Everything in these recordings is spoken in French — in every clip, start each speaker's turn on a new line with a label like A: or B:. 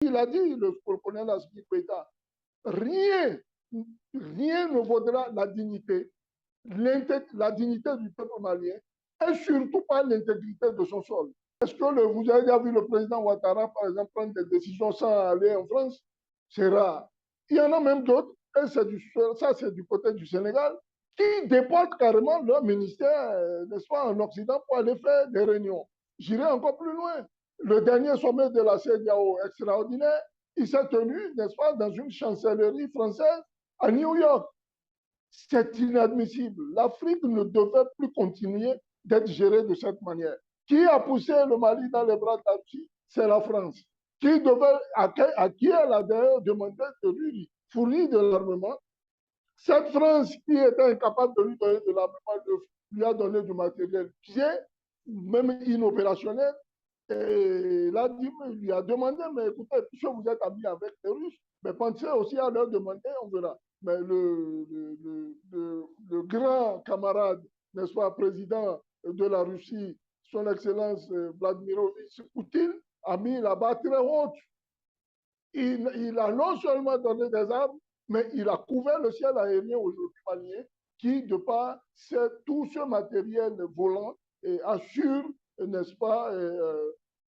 A: Il a dit, le colonel Assimi Goïta, rien ne vaudra la dignité du peuple malien et surtout pas l'intégrité de son sol. Est-ce que vous avez déjà vu le président Ouattara, par exemple, prendre des décisions sans aller en France? C'est rare. Il y en a même d'autres, et ça c'est du côté du Sénégal, qui déportent carrément leur ministère, n'est-ce pas, en Occident pour aller faire des réunions. J'irai encore plus loin. Le dernier sommet de la CEDEAO extraordinaire, il s'est tenu, n'est-ce pas, dans une chancellerie française à New York. C'est inadmissible. L'Afrique ne devait plus continuer d'être gérée de cette manière. Qui a poussé le Mali dans les bras de la Russie? C'est la France. À qui elle a d'ailleurs demandé de lui fournir de l'armement? Cette France qui était incapable de lui donner de l'armement, lui a donné du matériel pied, même inopérationnel. Et là, il lui a demandé, mais écoutez, puisque vous êtes amis avec les Russes, mais pensez aussi à leur demander, on verra. Mais le grand camarade, n'est-ce pas, président de la Russie, son Excellence Vladimirovitch Poutine, a mis la barre très haute. Il a non seulement donné des armes, mais il a couvert le ciel aérien aujourd'hui malien, qui, de par tout ce matériel volant, assure, n'est-ce pas,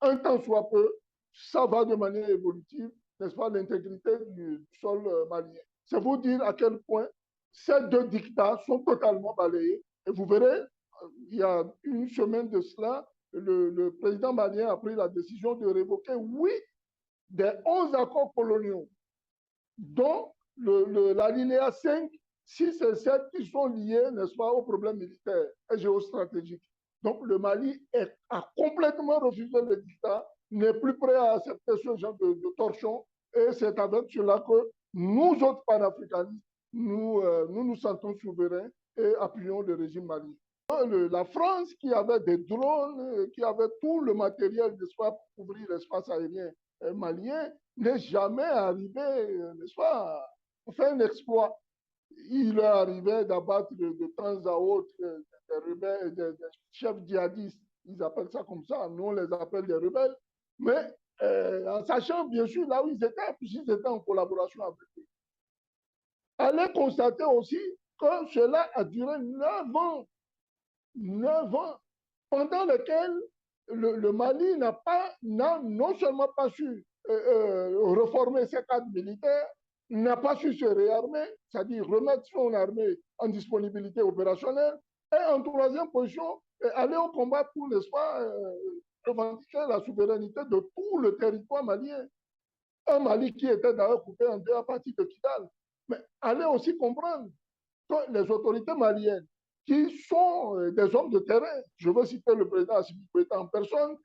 A: un temps soit peu, ça va de manière évolutive, n'est-ce pas, l'intégrité du sol malien. C'est vous dire à quel point ces deux dictats sont totalement balayés. Et vous verrez, il y a une semaine de cela, le président malien a pris la décision de révoquer 8 des 11 accords coloniaux, dont l'alinéa 5, 6 et 7 qui sont liés, n'est-ce pas, aux problèmes militaires et géostratégiques. Donc le Mali a complètement refusé le dictat, n'est plus prêt à accepter ce genre de torchon, et c'est avec cela que nous autres panafricanistes, nous sentons souverains et appuyons le régime malien. La France, qui avait des drones, qui avait tout le matériel, n'est-ce pas, pour couvrir l'espace aérien malien, n'est jamais arrivé, n'est-ce pas, à faire un exploit. Il est arrivé d'abattre de temps à autre des rebelles, des chefs djihadistes, ils appellent ça comme ça, nous on les appelle des rebelles, mais en sachant bien sûr là où ils étaient, puisqu'ils étaient en collaboration avec eux. Allez constater aussi que cela a duré 9 ans. 9 ans, pendant lesquels le Mali n'a non seulement pas su reformer ses cadres militaires, n'a pas su se réarmer, c'est-à-dire remettre son armée en disponibilité opérationnelle, et en troisième position, aller au combat pour, n'est-ce pas, revendiquer la souveraineté de tout le territoire malien. Un Mali qui était d'ailleurs coupé en deux à partir de Kidal. Mais allez aussi comprendre que les autorités maliennes, qui sont des hommes de terrain, je veux citer le président Assimi Goïta en personne,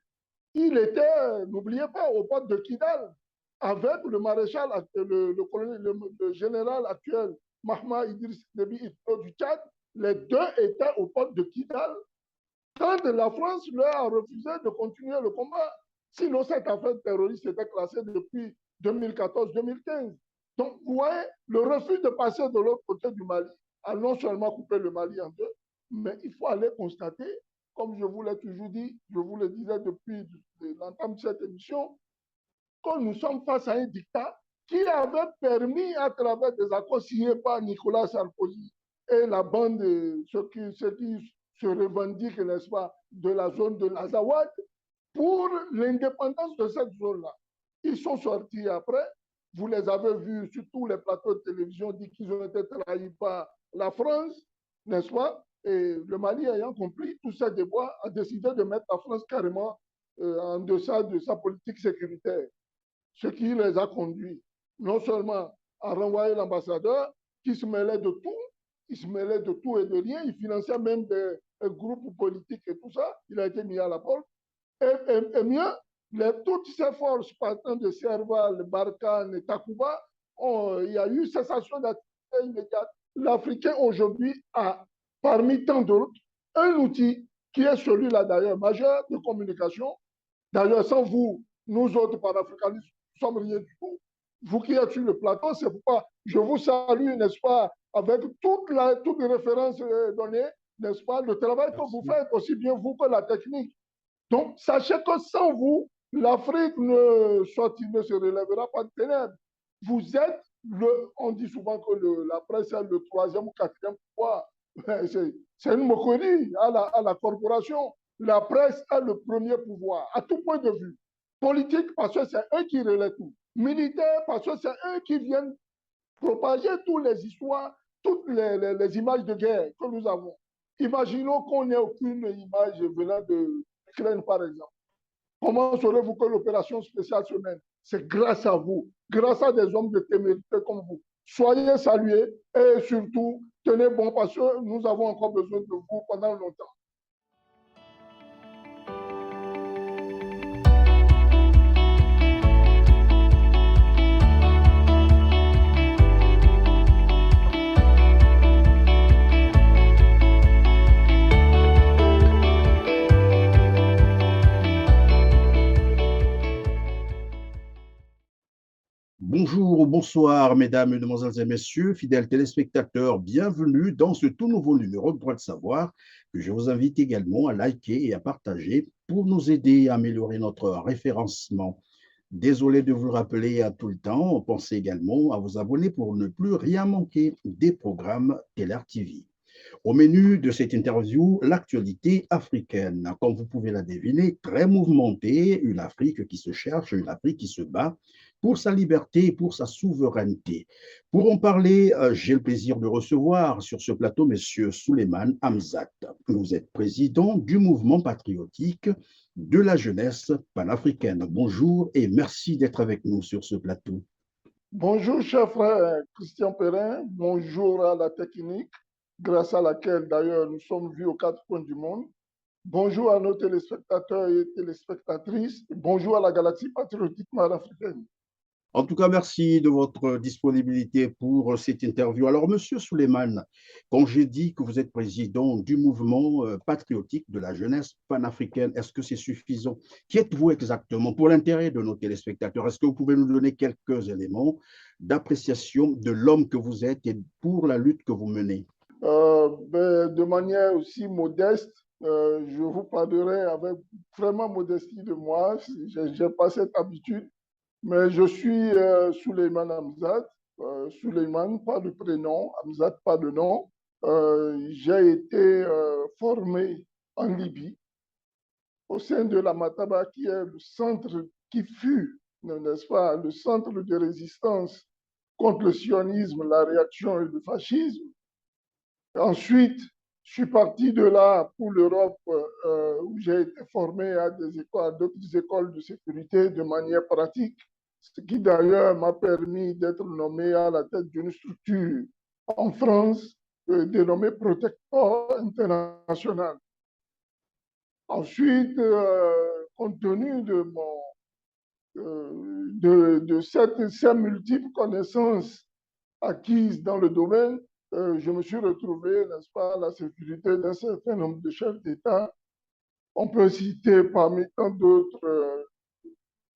A: il était, n'oubliez pas, aux portes de Kidal, avec le maréchal, le général actuel, Mahma Idriss Déby Itno du Tchad, les deux étaient aux portes de Kidal, quand la France leur a refusé de continuer le combat. Sinon, cette affaire terroriste était classée depuis 2014-2015. Donc, vous voyez, le refus de passer de l'autre côté du Mali a non seulement coupé le Mali en deux, mais il faut aller constater, comme je vous l'ai toujours dit, je vous le disais depuis l'entame de cette émission, que nous sommes face à un dictat qui avait permis, à travers des accords signés par Nicolas Sarkozy et la bande, ceux qui se revendiquent, n'est-ce pas, de la zone de l'Azawad, pour l'indépendance de cette zone-là. Ils sont sortis après, vous les avez vus sur tous les plateaux de télévision, dit qu'ils ont été trahis par la France, n'est-ce pas? Et le Mali ayant compris tous ces déboires, a décidé de mettre la France carrément en deçà de sa politique sécuritaire. Ce qui les a conduits non seulement à renvoyer l'ambassadeur, qui se mêlait de tout, il se mêlait de tout et de rien, il finançait même des groupes politiques et tout ça, il a été mis à la porte. Et mieux, toutes ces forces partant de Serval, Barkhane et Takuba, il y a eu cessation d'activité immédiate. L'Africain aujourd'hui a, parmi tant d'autres, un outil qui est celui-là d'ailleurs majeur de communication. D'ailleurs, sans vous, nous autres panafricanistes, nous ne sommes rien du tout. Vous qui êtes sur le plateau, c'est pourquoi je vous salue, n'est-ce pas, avec toutes les références données, n'est-ce pas, le travail que vous faites, aussi bien vous que la technique. Donc, sachez que sans vous, L'Afrique soit il ne se relèvera pas de ténèbres. Vous êtes on dit souvent que la presse est le troisième ou quatrième pouvoir. C'est une moquerie à la corporation. La presse est le premier pouvoir, à tout point de vue. Politique, parce que c'est eux qui relaient tout. Militaire, parce que c'est eux qui viennent propager toutes les histoires, toutes les images de guerre que nous avons. Imaginons qu'on n'ait aucune image venant de l'Ukraine, par exemple. Comment saurez-vous que l'opération spéciale se mène? C'est grâce à vous, grâce à des hommes de témérité comme vous. Soyez salués et surtout, tenez bon parce que nous avons encore besoin de vous pendant longtemps.
B: Bonjour ou bonsoir, mesdames, mesdemoiselles et messieurs, fidèles téléspectateurs, bienvenue dans ce tout nouveau numéro de Droit de Savoir que je vous invite également à liker et à partager pour nous aider à améliorer notre référencement. Désolé de vous le rappeler à tout le temps, pensez également à vous abonner pour ne plus rien manquer des programmes Teler TV. Au menu de cette interview, l'actualité africaine. Comme vous pouvez la deviner, très mouvementée, une Afrique qui se cherche, une Afrique qui se bat pour sa liberté et pour sa souveraineté. Pour en parler, j'ai le plaisir de recevoir sur ce plateau M. Souleymane Hamzat. Vous êtes président du mouvement patriotique de la jeunesse panafricaine. Bonjour et merci d'être avec nous sur ce plateau.
A: Bonjour, cher frère Christian Perrin. Bonjour à la technique, grâce à laquelle d'ailleurs nous sommes vus aux quatre coins du monde. Bonjour à nos téléspectateurs et téléspectatrices. Bonjour à la galaxie patriotique panafricaine.
B: En tout cas, merci de votre disponibilité pour cette interview. Alors, Monsieur Souleymane, quand j'ai dit que vous êtes président du mouvement patriotique de la jeunesse panafricaine, est-ce que c'est suffisant? Qui êtes-vous exactement pour l'intérêt de nos téléspectateurs? Est-ce que vous pouvez nous donner quelques éléments d'appréciation de l'homme que vous êtes et pour la lutte que vous menez?
A: De manière aussi modeste, je vous parlerai avec vraiment modestie de moi. Je n'ai pas cette habitude. Mais je suis Souleymane Hamzat, Souleymane, pas de prénom, Hamzat, pas de nom. J'ai été formé en Libye, au sein de la Mataba, qui est le centre qui fut, n'est-ce pas, le centre de résistance contre le sionisme, la réaction et le fascisme. Ensuite, je suis parti de là pour l'Europe, où j'ai été formé à d'autres écoles de sécurité de manière pratique, ce qui d'ailleurs m'a permis d'être nommé à la tête d'une structure en France dénommée Protector International. Ensuite, compte tenu de ces multiples connaissances acquises dans le domaine, je me suis retrouvé, n'est-ce pas, à la sécurité d'un certain nombre de chefs d'État. On peut citer parmi tant d'autres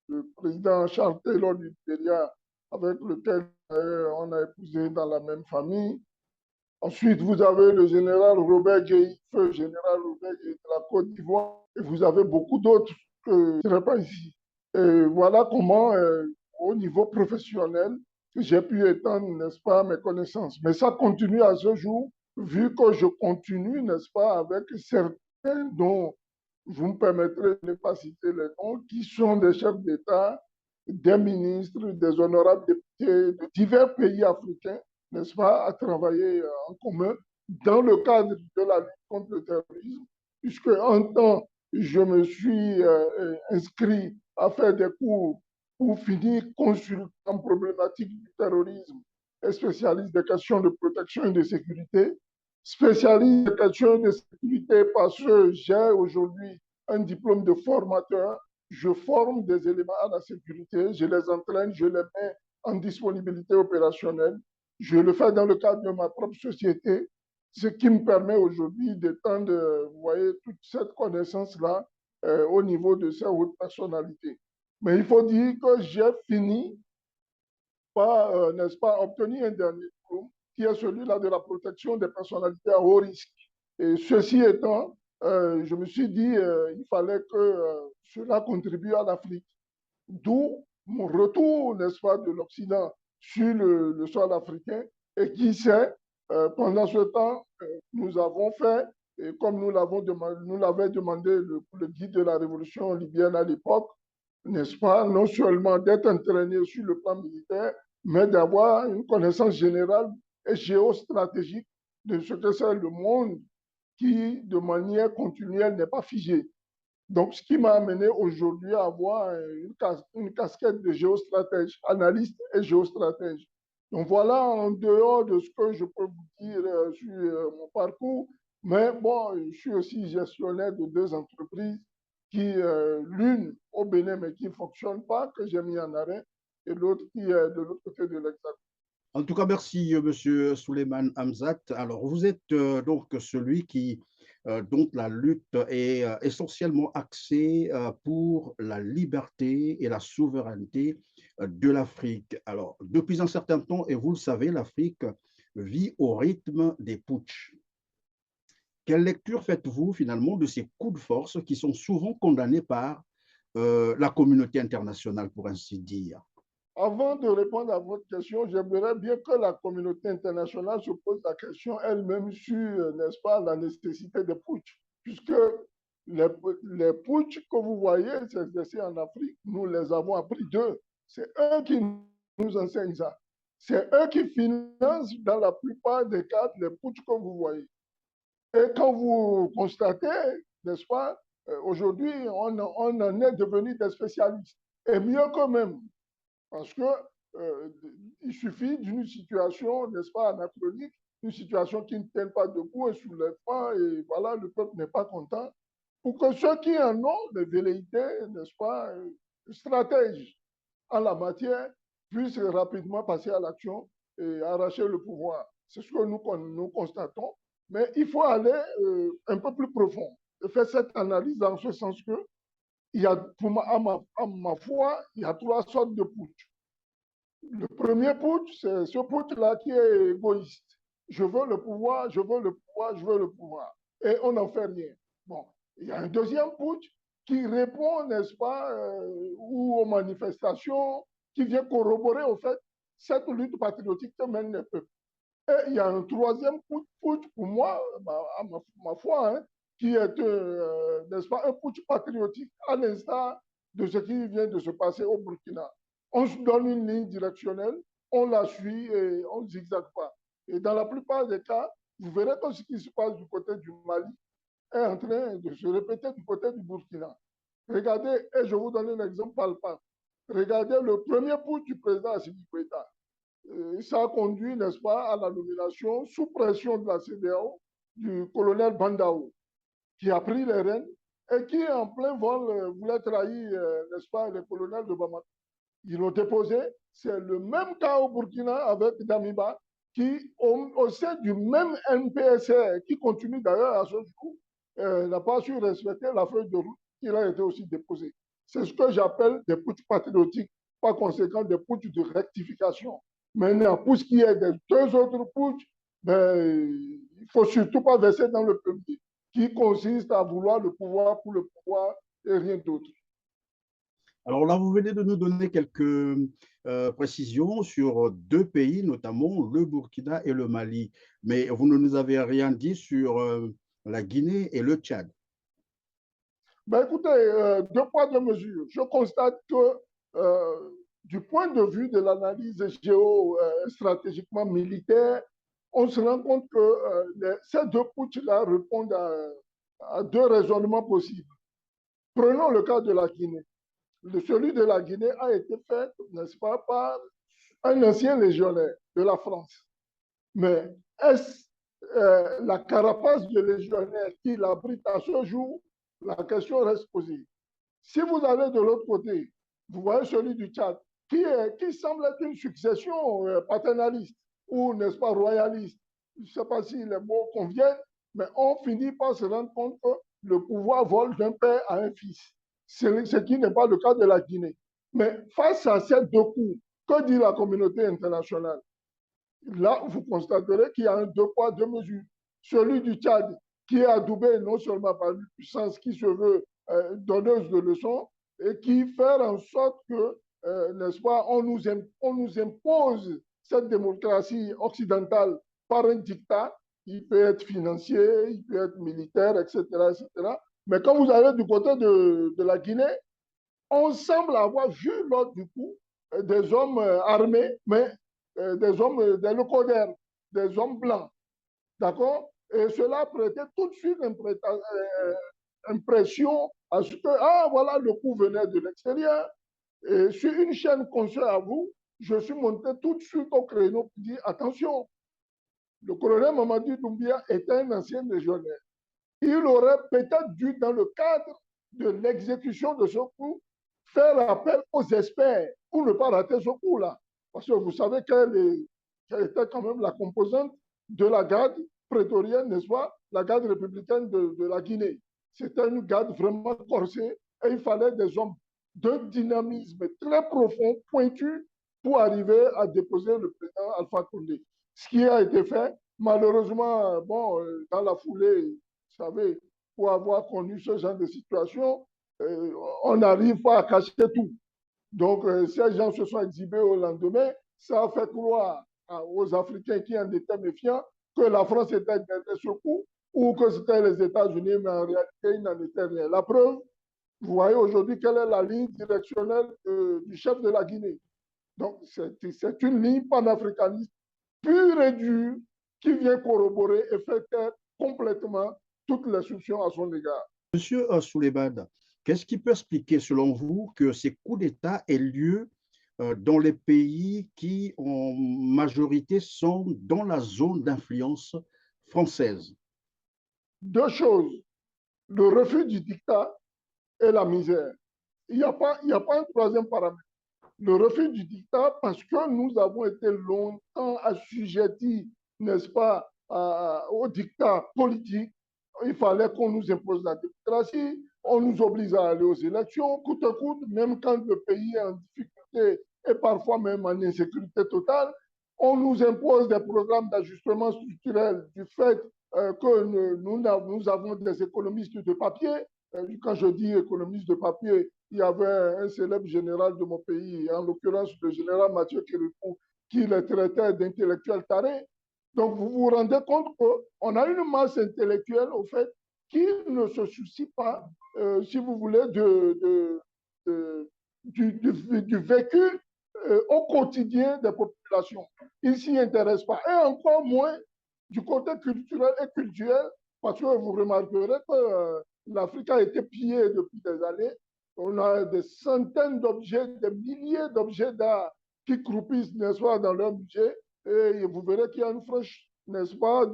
A: le président Charles Taylor du Libéria, avec lequel on a épousé dans la même famille. Ensuite, vous avez le général Robert Gueye, feu général Robert Gueye de la Côte d'Ivoire, et vous avez beaucoup d'autres que je ne dirai pas ici. Et voilà comment, au niveau professionnel, j'ai pu étendre, n'est-ce pas, mes connaissances. Mais ça continue à ce jour, vu que je continue, n'est-ce pas, avec certains dont vous me permettrez de ne pas citer les noms, qui sont des chefs d'État, des ministres, des honorables députés de divers pays africains, n'est-ce pas, à travailler en commun dans le cadre de la lutte contre le terrorisme, puisque en temps, je me suis inscrit à faire des cours pour finir consultant problématique du terrorisme et spécialiste des questions de protection et de sécurité. Spécialiste des questions de sécurité parce que j'ai aujourd'hui un diplôme de formateur. Je forme des éléments à la sécurité, je les entraîne, je les mets en disponibilité opérationnelle. Je le fais dans le cadre de ma propre société, ce qui me permet aujourd'hui d'étendre, vous voyez, toute cette connaissance-là au niveau de ces hautes personnalités. Mais il faut dire que j'ai fini par, n'est-ce pas, obtenir un dernier diplôme qui est celui-là de la protection des personnalités à haut risque. Et ceci étant, je me suis dit il fallait que cela contribue à l'Afrique. D'où mon retour, n'est-ce pas, de l'Occident sur le sol africain. Et qui sait, pendant ce temps, nous avons fait, et comme nous l'avait demandé le guide de la révolution libyenne à l'époque, n'est-ce pas, non seulement d'être entraîné sur le plan militaire, mais d'avoir une connaissance générale et géostratégique de ce que c'est le monde qui, de manière continuelle, n'est pas figé. Donc, ce qui m'a amené aujourd'hui à avoir une casquette de géostratège, analyste et géostratège. Donc, voilà en dehors de ce que je peux vous dire sur mon parcours. Mais bon, je suis aussi gestionnaire de deux entreprises qui, l'une au Bénin, mais qui ne fonctionne pas, que j'ai mis en arrêt, et l'autre qui est de l'autre côté de l'Hexagone.
B: En tout cas, merci, Monsieur Souleymane Hamzat. Alors, vous êtes donc celui dont la lutte est essentiellement axée pour la liberté et la souveraineté de l'Afrique. Alors, depuis un certain temps, et vous le savez, l'Afrique vit au rythme des putschs. Quelle lecture faites-vous finalement de ces coups de force qui sont souvent condamnés par la communauté internationale, pour ainsi dire?
A: Avant de répondre à votre question, j'aimerais bien que la communauté internationale se pose la question elle-même sur, n'est-ce pas, la nécessité des putsch. Puisque les putsch que vous voyez s'exercer en Afrique, nous les avons appris d'eux. C'est eux qui nous enseignent ça. C'est eux qui financent dans la plupart des cas les putsch que vous voyez. Et quand vous constatez, n'est-ce pas, aujourd'hui, on en est devenu des spécialistes. Et mieux que même, parce que il suffit d'une situation, n'est-ce pas, anachronique, une situation qui ne tient pas debout et soulève pas, et voilà, le peuple n'est pas content, pour que ceux qui en ont les velléités, n'est-ce pas, stratèges en la matière, puissent rapidement passer à l'action et arracher le pouvoir. C'est ce que nous constatons. Mais il faut aller un peu plus profond et faire cette analyse dans ce sens que, il y a, à ma foi, il y a trois sortes de putsch. Le premier putsch, c'est ce putsch-là qui est égoïste. Je veux le pouvoir, je veux le pouvoir, je veux le pouvoir. Et on n'en fait rien. Bon, il y a un deuxième putsch qui répond, n'est-ce pas, ou aux manifestations, qui vient corroborer, au fait, cette lutte patriotique que mène le peuple. Et il y a un troisième putsch pour moi, à ma foi, hein, qui est, n'est-ce pas, un putsch patriotique, à l'instar de ce qui vient de se passer au Burkina. On se donne une ligne directionnelle, on la suit et on ne zigzague pas. Et dans la plupart des cas, vous verrez que ce qui se passe du côté du Mali est en train de se répéter du côté du Burkina. Regardez, et je vous donne un exemple palpable. Regardez le premier putsch du président Assimi Goïta. Ça a conduit, n'est-ce pas, à la nomination sous pression de la CEDEAO du colonel Bandao, qui a pris les rênes et qui, en plein vol, voulait trahir, n'est-ce pas, les colonels de Bamako. Ils l'ont déposé. C'est le même cas au Burkina avec Damiba, qui, au sein du même NPSR, qui continue d'ailleurs à ce jour, n'a pas su respecter la feuille de route qui a été aussi déposée. C'est ce que j'appelle des putschs patriotiques, par conséquent des putschs de rectification. Maintenant, pour ce qui est des deux autres putschs, ben, il ne faut surtout pas verser dans le public, qui consiste à vouloir le pouvoir pour le pouvoir et rien d'autre.
B: Alors là, vous venez de nous donner quelques précisions sur deux pays, notamment le Burkina et le Mali. Mais vous ne nous avez rien dit sur la Guinée et le Tchad.
A: Ben écoutez, deux poids, deux mesures. Je constate que du point de vue de l'analyse géostratégiquement militaire, on se rend compte que ces deux putschs-là répondent à deux raisonnements possibles. Prenons le cas de la Guinée. Celui de la Guinée a été fait, n'est-ce pas, par un ancien légionnaire de la France. Mais est-ce la carapace de légionnaire qui l'abrite à ce jour? La question reste posée. Si vous allez de l'autre côté, vous voyez celui du Tchad, qui semble être une succession paternaliste ou, n'est-ce pas, royaliste. Je ne sais pas si les mots conviennent, mais on finit par se rendre compte que le pouvoir vole d'un père à un fils, ce qui n'est pas le cas de la Guinée. Mais face à ces deux coups, que dit la communauté internationale? Là, vous constaterez qu'il y a un deux poids, deux mesures. Celui du Tchad, qui est adoubée non seulement par une puissance qui se veut donneuse de leçons et qui fait en sorte que, n'est-ce pas, on nous impose cette démocratie occidentale par un diktat. Il peut être financier, il peut être militaire, etc., etc. Mais quand vous allez du côté de la Guinée, on semble avoir vu l'autre du coup des hommes armés, mais des hommes, des locodères, des hommes blancs. D'accord? Et cela prêtait tout de suite impression à ce que, ah, voilà, le coup venait de l'extérieur. Et sur une chaîne conçue à vous, je suis monté tout de suite au créneau pour dire, attention, le colonel Mamadou Doumbia était un ancien légionnaire. Il aurait peut-être dû, dans le cadre de l'exécution de ce coup, faire appel aux experts pour ne pas rater ce coup-là. Parce que vous savez quelle était quand même la composante de la garde prétorienne, n'est-ce pas? La garde républicaine de la Guinée. C'était une garde vraiment corsée et il fallait des hommes d'un dynamisme très profond, pointu, pour arriver à déposer le président Alpha Condé. Ce qui a été fait, malheureusement, bon, dans la foulée, vous savez, pour avoir connu ce genre de situation, on n'arrive pas à cacher tout. Donc, ces gens se sont exhibés au lendemain. Ça a fait croire aux Africains qui en étaient méfiants que la France était derrière ce coup ou que c'était les États-Unis, mais en réalité, il n'en était rien. La preuve, vous voyez aujourd'hui quelle est la ligne directionnelle du chef de la Guinée. Donc, c'est une ligne panafricaniste pure et dure qui vient corroborer et faire taire complètement toutes les soupçons à son égard.
B: Monsieur Souleymane, qu'est-ce qui peut expliquer, selon vous, que ces coups d'État aient lieu dans les pays qui, en majorité, sont dans la zone d'influence française?
A: Deux choses, le refus du dictat et la misère. Il n'y a pas un troisième paramètre. Le refus du dictat parce que nous avons été longtemps assujettis, n'est-ce pas, au dictat politique. Il fallait qu'on nous impose la démocratie, on nous oblige à aller aux élections, coûte que coûte, même quand le pays est en difficulté et parfois même en insécurité totale. On nous impose des programmes d'ajustement structurel du fait que nous avons des économistes de papier. Quand je dis économistes de papier, il y avait un célèbre général de mon pays, en l'occurrence le général Mathieu Kérékou, qui les traitait d'intellectuels tarés. Donc vous vous rendez compte qu'on a une masse intellectuelle, au fait, qui ne se soucie pas, si vous voulez, du vécu au quotidien des populations. Ils ne s'y intéressent pas. Et encore moins du côté culturel et culturel, parce que vous remarquerez que l'Afrique a été pillée depuis des années. On a des centaines d'objets, des milliers d'objets d'art qui croupissent, n'est-ce pas, dans leur budget. Et vous verrez qu'il y a une frange, n'est-ce pas,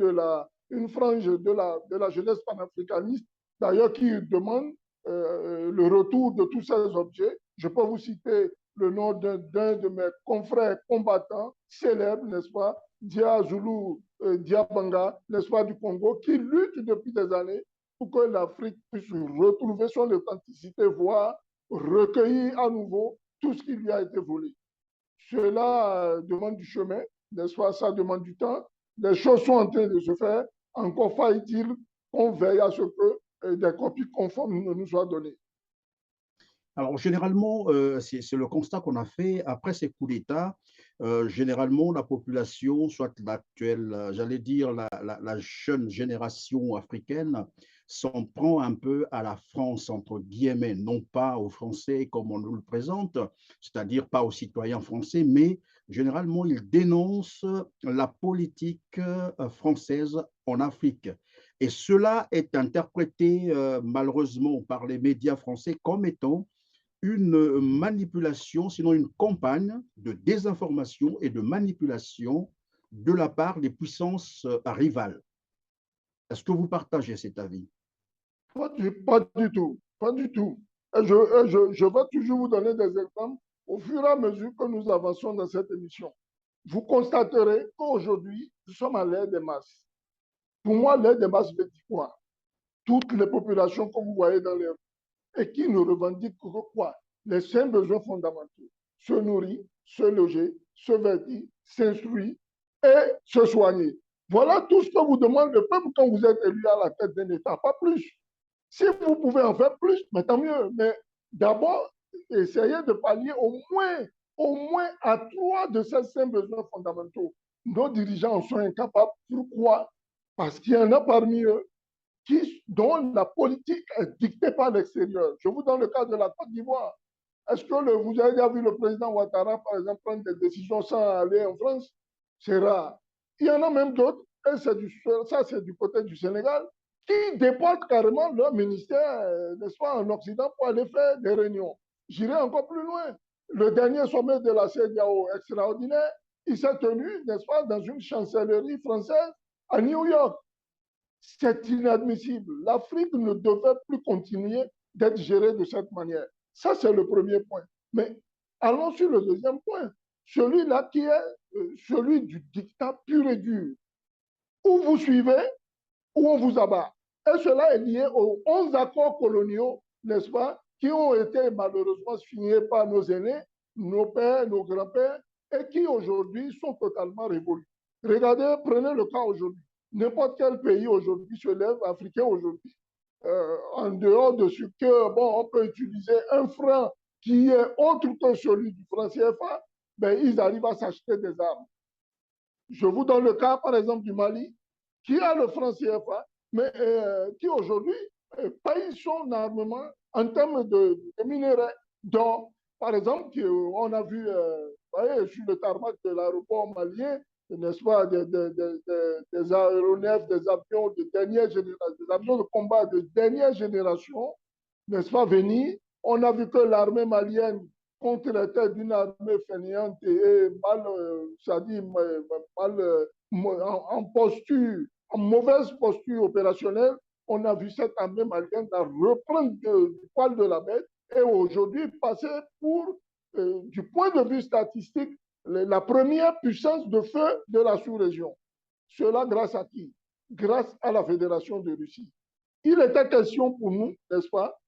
A: une frange de la jeunesse panafricaniste, d'ailleurs, qui demande le retour de tous ces objets. Je peux vous citer le nom d'un de mes confrères combattants célèbres, n'est-ce pas, Dia Zulu Diabanga, n'est-ce pas, du Congo, qui lutte depuis des années pour que l'Afrique puisse retrouver son authenticité, voire recueillir à nouveau tout ce qui lui a été volé. Cela demande du chemin, n'est-ce pas, ça demande du temps. Les choses sont en train de se faire. Encore faille-t-il qu'on veille à ce que des copies conformes nous soient données.
B: Alors, généralement, c'est le constat qu'on a fait après ces coups d'État. Généralement, la population, soit l'actuelle, j'allais dire la jeune génération africaine, s'en prend un peu à la France, entre guillemets, non pas aux Français comme on nous le présente, c'est-à-dire pas aux citoyens français, mais généralement, ils dénoncent la politique française en Afrique. Et cela est interprété malheureusement par les médias français comme étant une manipulation, sinon une campagne de désinformation et de manipulation de la part des puissances rivales. Est-ce que vous partagez cet avis?
A: Pas du tout, pas du tout. Je vais toujours vous donner des exemples au fur et à mesure que nous avançons dans cette émission. Vous constaterez qu'aujourd'hui, nous sommes à l'ère des masses. Pour moi, l'ère des masses veut dire quoi? Toutes les populations que vous voyez dans les rues et qui ne revendiquent que quoi? Les 5 besoins fondamentaux. Se nourrir, se loger, se vêtir, s'instruire et se soigner. Voilà tout ce que vous demande le peuple quand vous êtes élu à la tête d'un État, pas plus. Si vous pouvez en faire plus, mais tant mieux. Mais d'abord, essayez de pallier au moins à 3 de ces 5 besoins fondamentaux. Nos dirigeants en sont incapables. Pourquoi? Parce qu'il y en a parmi eux dont la politique est dictée par l'extérieur. Je vous donne le cas de la Côte d'Ivoire. Est-ce que vous avez déjà vu le président Ouattara, par exemple, prendre des décisions sans aller en France? C'est rare. Il y en a même d'autres, et ça c'est du côté du Sénégal, qui déportent carrément leur ministère, n'est-ce pas, en Occident pour aller faire des réunions. J'irai encore plus loin. Le dernier sommet de la CEDEAO extraordinaire, il s'est tenu, n'est-ce pas, dans une chancellerie française à New York. C'est inadmissible. L'Afrique ne devait plus continuer d'être gérée de cette manière. Ça, c'est le premier point. Mais allons sur le deuxième point, celui-là qui est celui du dictat pur et dur. Ou vous suivez, ou on vous abat. Et cela est lié aux 11 accords coloniaux, n'est-ce pas, qui ont été malheureusement signés par nos aînés, nos pères, nos grands-pères, et qui aujourd'hui sont totalement révolus. Regardez, prenez le cas aujourd'hui. N'importe quel pays aujourd'hui se lève, africain aujourd'hui, en dehors de ce que, bon, on peut utiliser un franc qui est autre que celui du franc CFA, ben, ils arrivent à s'acheter des armes. Je vous donne le cas, par exemple, du Mali, qui a le franc CFA, mais qui aujourd'hui paye son armement en termes de minerais. Donc, par exemple, on a vu voyez, sur le tarmac de l'aéroport malien, n'est-ce pas, des aéronefs, des avions de dernière génération, des avions de combat de dernière génération, n'est-ce pas, venir. On a vu que l'armée malienne contre la tête d'une armée fainéante et mal, ça dit, mal en posture, en mauvaise posture opérationnelle, on a vu cette armée malienne reprendre du poil de la bête et aujourd'hui passer pour, du point de vue statistique, la première puissance de feu de la sous-région. Cela grâce à qui? Grâce à la Fédération de Russie. Il était question pour nous, n'est-ce pas,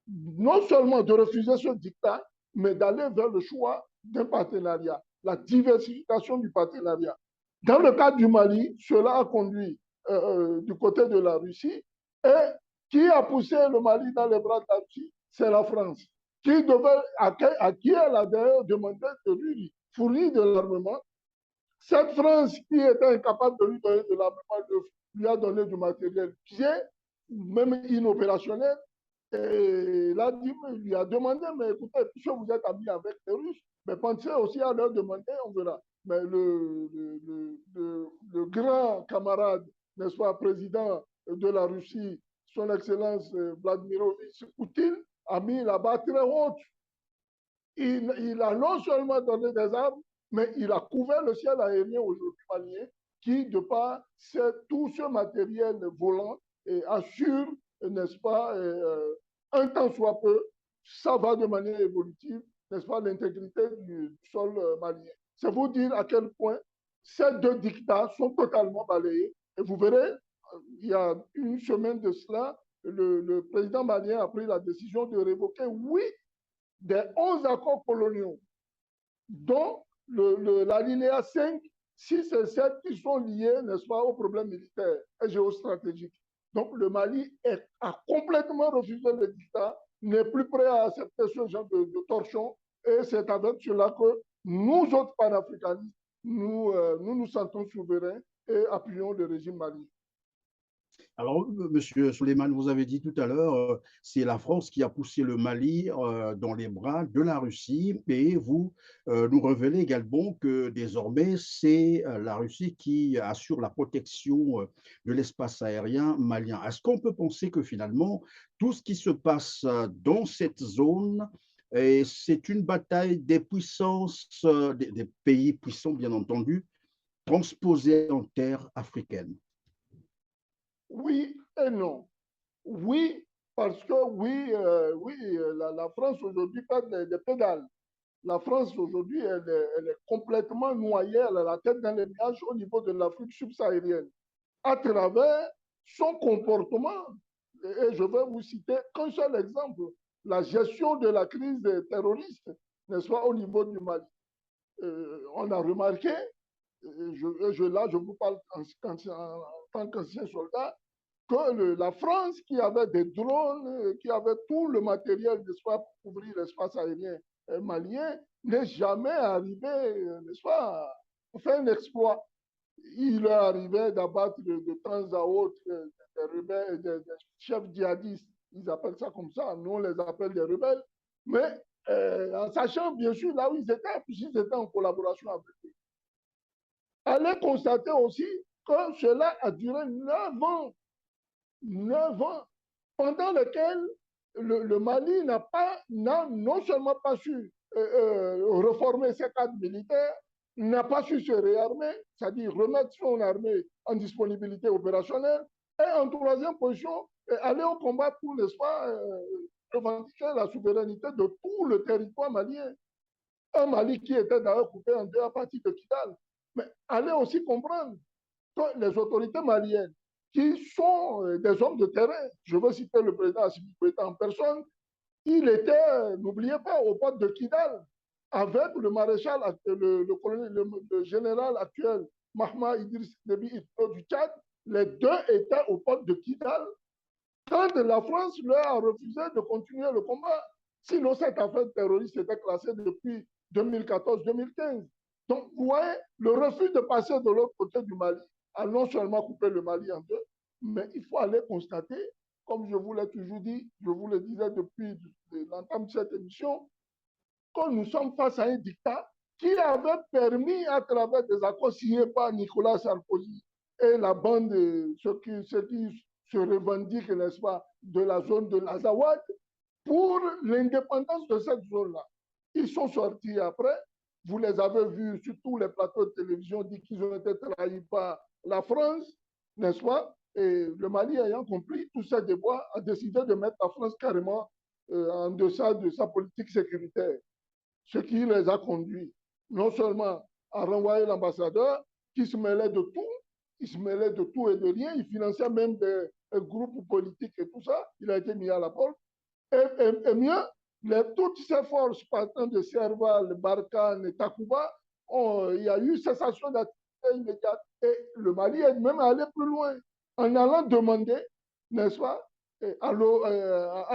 A: non seulement de refuser ce dictat, mais d'aller vers le choix d'un partenariat, la diversification du partenariat. Dans le cas du Mali, cela a conduit du côté de la Russie. Et qui a poussé le Mali dans les bras de la Russie? C'est la France, à qui elle a d'ailleurs demandé de lui fournir de l'armement. Cette France qui était incapable de lui donner de l'armement lui a donné du matériel pied, même inopérationnel. Et là, il lui a demandé, mais écoutez, puisque vous êtes amis avec les Russes, mais pensez aussi à leur demander, on verra. Mais le grand camarade, n'est-ce pas, président de la Russie, son Excellence Vladimirovitch Poutine, a mis la barre très haute. Il a non seulement donné des armes, mais il a couvert le ciel aérien aujourd'hui malien, qui, de par tout ce matériel volant, assure, n'est-ce pas, un temps soit peu, ça va de manière évolutive, n'est-ce pas, l'intégrité du sol malien. C'est vous dire à quel point ces deux dictats sont totalement balayés. Et vous verrez, il y a une semaine de cela, le président malien a pris la décision de révoquer 8 des 11 accords coloniaux, dont l'alinéa 5, 6 et 7 qui sont liés, n'est-ce pas, aux problèmes militaires et géostratégiques. Donc le Mali a complètement refusé le dictat, n'est plus prêt à accepter ce genre de torchon, et c'est avec cela que nous autres panafricanistes, nous sentons souverains et appuyons le régime malien.
B: Alors, Monsieur Souleymane, vous avez dit tout à l'heure, c'est la France qui a poussé le Mali dans les bras de la Russie, et vous nous révélez également que désormais, c'est la Russie qui assure la protection de l'espace aérien malien. Est-ce qu'on peut penser que finalement, tout ce qui se passe dans cette zone, c'est une bataille des puissances, des pays puissants, bien entendu, transposée en terre africaine?
A: Oui et non. Oui, parce que oui, la France aujourd'hui perd des pédales. La France aujourd'hui, elle est complètement noyée, elle a la tête dans les nuages au niveau de l'Afrique subsaharienne, à travers son comportement. Et je vais vous citer qu'un seul exemple, la gestion de la crise terroriste, n'est-ce pas, au niveau du Mali. On a remarqué là, je vous parle en tant qu'ancien soldat, que la France, qui avait des drones, qui avait tout le matériel, n'est-ce pas, pour couvrir l'espace aérien malien, n'est jamais arrivé, n'est-ce pas, à faire un exploit. Il est arrivé d'abattre de temps à autre des rebelles, des chefs djihadistes, ils appellent ça comme ça, nous on les appelle des rebelles, mais en sachant bien sûr là où ils étaient, puisqu'ils étaient en collaboration avec eux. Allez constater aussi que cela a duré 9 ans, 9 ans, pendant lesquels le Mali n'a non seulement pas su reformer ses cadres militaires, n'a pas su se réarmer, c'est-à-dire remettre son armée en disponibilité opérationnelle, et en troisième position, aller au combat pour, n'est-ce pas, revendiquer la souveraineté de tout le territoire malien. Un Mali qui était d'ailleurs coupé en deux à partir de Kidal. Mais allez aussi comprendre que les autorités maliennes, qui sont des hommes de terrain, je veux citer le président Assimi Goïta en personne, il était, n'oubliez pas, au port de Kidal, avec le maréchal, le général actuel, Mahma Idriss Déby Itno du Tchad, les deux étaient au port de Kidal quand la France leur a refusé de continuer le combat. Sinon, cette affaire terroriste était classée depuis 2014-2015. Donc, vous voyez, le refus de passer de l'autre côté du Mali a non seulement coupé le Mali en deux, mais il faut aller constater, comme je vous l'ai toujours dit, je vous le disais depuis l'entame de cette émission, que nous sommes face à un dictat qui avait permis, à travers des accords signés par Nicolas Sarkozy et la bande, ceux qui se revendiquent, n'est-ce pas, de la zone de l'Azawad, pour l'indépendance de cette zone-là. Ils sont sortis après, vous les avez vus sur tous les plateaux de télévision, dit qu'ils ont été trahis par la France, n'est-ce pas? Et le Mali ayant compris tous ces déboires, a décidé de mettre la France carrément en deçà de sa politique sécuritaire. Ce qui les a conduits non seulement à renvoyer l'ambassadeur, qui se mêlait de tout, il se mêlait de tout et de rien, il finançait même des groupes politiques et tout ça, il a été mis à la porte. Et mieux, toutes ces forces partant de Serval, Barkhane et Takuba, il y a eu cessation d'activité immédiate. Et le Mali est même allé plus loin en allant demander, n'est-ce pas, à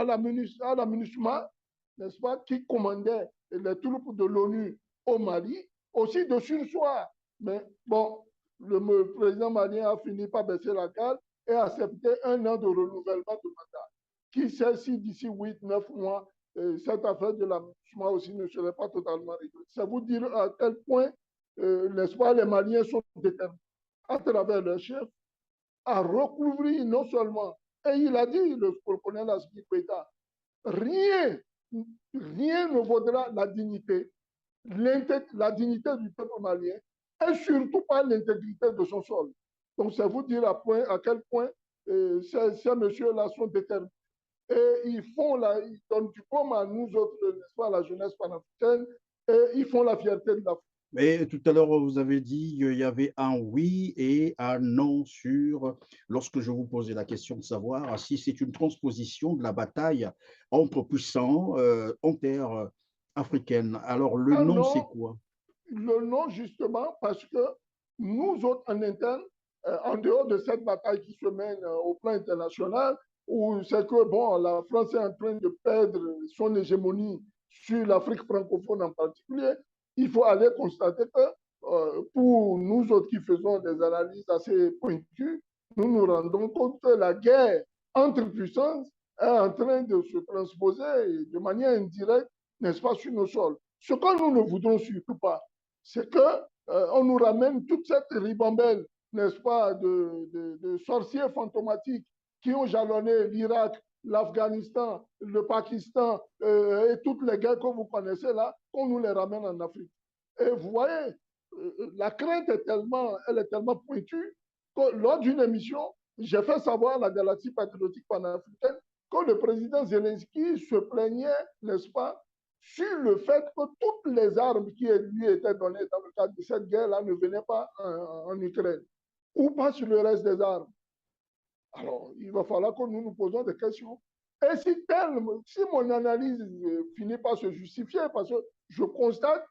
A: la MINUSMA, n'est-ce pas, qui commandait les troupes de l'ONU au Mali, aussi de sursoir. Mais bon, le président malien a fini par baisser la garde et accepter un an de renouvellement de mandat. Qui sait si d'ici 8-9 mois, cette affaire de la MINUSMA aussi ne serait pas totalement réglée. C'est vous dire à quel point, n'est-ce pas, les Maliens sont déterminés à travers leur chef à recouvrir non seulement, et il a dit, le colonel Assimi Goïta, rien ne vaudra la dignité du peuple malien et surtout pas l'intégrité de son sol. Donc, c'est vous dire à quel point ces messieurs-là sont déterminés. Et ils donnent du pomme à nous autres, n'est-ce pas, la jeunesse panafricaine, et ils font la fierté de l'Afrique.
B: Mais tout à l'heure, vous avez dit qu'il y avait un oui et un non lorsque je vous posais la question de savoir si c'est une transposition de la bataille entre puissants en terre africaine. Alors, le non, c'est quoi?
A: Le non, justement, parce que nous autres, en interne, en dehors de cette bataille qui se mène au plan international, où c'est que, bon, la France est en train de perdre son hégémonie sur l'Afrique francophone en particulier, il faut aller constater que pour nous autres qui faisons des analyses assez pointues, nous nous rendons compte que la guerre entre puissances est en train de se transposer de manière indirecte, n'est-ce pas, sur nos sols. Ce que nous ne voudrons surtout pas, c'est qu'on nous ramène toute cette ribambelle, n'est-ce pas, de sorciers fantomatiques qui ont jalonné l'Irak, l'Afghanistan, le Pakistan et toutes les guerres que vous connaissez là, qu'on nous les ramène en Afrique. Et vous voyez, la crainte elle est tellement pointue que lors d'une émission, j'ai fait savoir à la Galaxie patriotique panafricaine que le président Zelensky se plaignait, n'est-ce pas, sur le fait que toutes les armes qui lui étaient données dans le cadre de cette guerre-là ne venaient pas en Ukraine, ou pas sur le reste des armes. Alors, il va falloir que nous nous posons des questions. Et si mon analyse finit par se justifier, parce que je constate,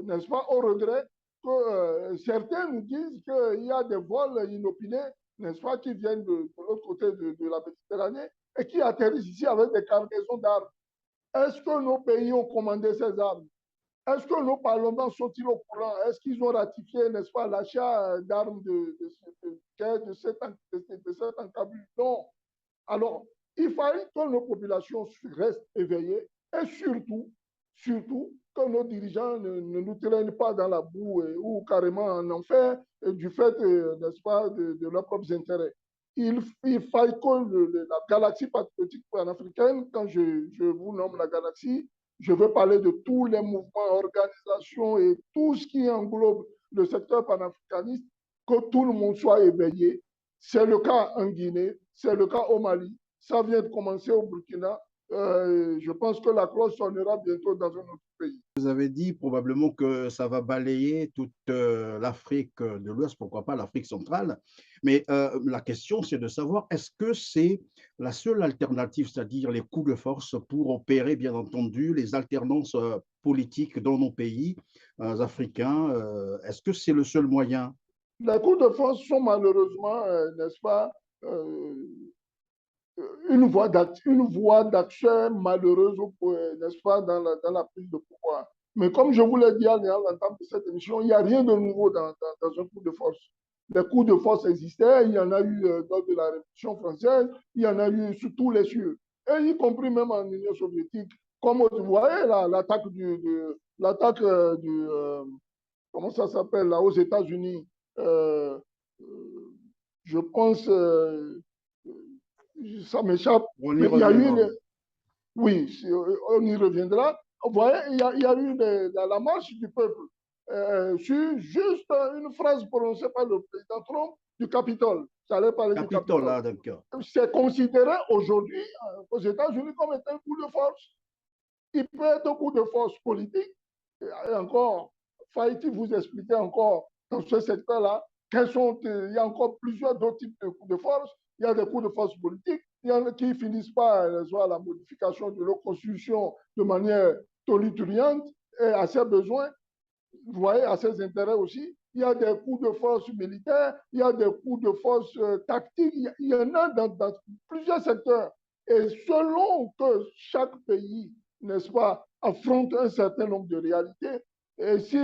A: n'est-ce pas, au regret, que certains nous disent qu'il y a des vols inopinés, n'est-ce pas, qui viennent de l'autre côté de la Méditerranée et qui atterrissent ici avec des cargaisons d'armes. Est-ce que nos pays ont commandé ces armes? Est-ce que nos parlements sont-ils au courant? Est-ce qu'ils ont ratifié, n'est-ce pas, l'achat d'armes de cet encabule? Non. Alors, il fallait que nos populations restent éveillées et surtout, que nos dirigeants ne nous traînent pas dans la boue ou carrément en enfer du fait, n'est-ce pas, de leurs propres intérêts. Il faille que la galaxie patriotique panafricaine, quand je vous nomme la galaxie, je veux parler de tous les mouvements, organisations et tout ce qui englobe le secteur panafricaniste, que tout le monde soit éveillé. C'est le cas en Guinée, c'est le cas au Mali, ça vient de commencer au Burkina. Je pense que la cloche sonnera bientôt dans un autre pays.
B: Vous avez dit probablement que ça va balayer toute l'Afrique de l'Ouest, pourquoi pas l'Afrique centrale. Mais la question, c'est de savoir, est-ce que c'est la seule alternative, c'est-à-dire les coups de force pour opérer, bien entendu, les alternances politiques dans nos pays africains? Est-ce que c'est le seul moyen?
A: Les coups de force sont malheureusement, n'est-ce pas, euh, une voie d'action malheureuse, n'est-ce pas, dans la prise de pouvoir. Mais comme je vous l'ai dit à l'entame de cette émission, il n'y a rien de nouveau dans un coup de force. Les coups de force existaient, il y en a eu lors de la Révolution française, il y en a eu sur tous les cieux, et y compris même en Union soviétique. Comme vous voyez, l'attaque comment ça s'appelle, là, aux États-Unis, euh, je pense, ça m'échappe,
B: On y
A: mais il y a eu,
B: reviendra.
A: oui, on y reviendra. Vous voyez, il y a eu la marche du peuple sur juste une phrase prononcée par le président Trump du Capitole. J'allais parler du
B: Capitole,
A: Capitole.
B: là, d'accord.
A: C'est considéré aujourd'hui aux États-Unis comme étant un coup de force. Il peut être un coup de force politique. Et encore, faille-t-il vous expliquer encore dans ce secteur-là, il y a encore plusieurs d'autres types de coups de force. Il y a des coups de force politiques, il y en a qui finissent par la modification de leur constitution de manière tonitruante et à ses besoins, vous voyez, à ses intérêts aussi. Il y a des coups de force militaires, il y a des coups de force tactiques, il y en a dans plusieurs secteurs. Et selon que chaque pays, n'est-ce pas, affronte un certain nombre de réalités, et si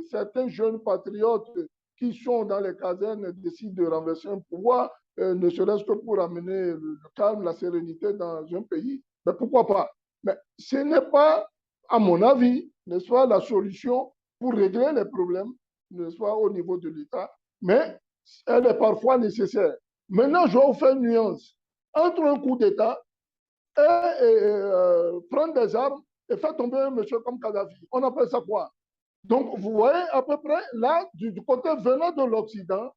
A: certains jeunes patriotes qui sont dans les casernes décident de renverser un pouvoir, ne serait-ce que pour amener le calme, la sérénité dans un pays, ben pourquoi pas? Mais ce n'est pas, à mon avis, n'est-ce pas, la solution pour régler les problèmes, n'est-ce pas, au niveau de l'État, mais elle est parfois nécessaire. Maintenant, je vais vous faire une nuance entre un coup d'État et prendre des armes et faire tomber un monsieur comme Kadhafi. On appelle ça quoi? Donc, vous voyez à peu près, là, du côté venant de l'Occident,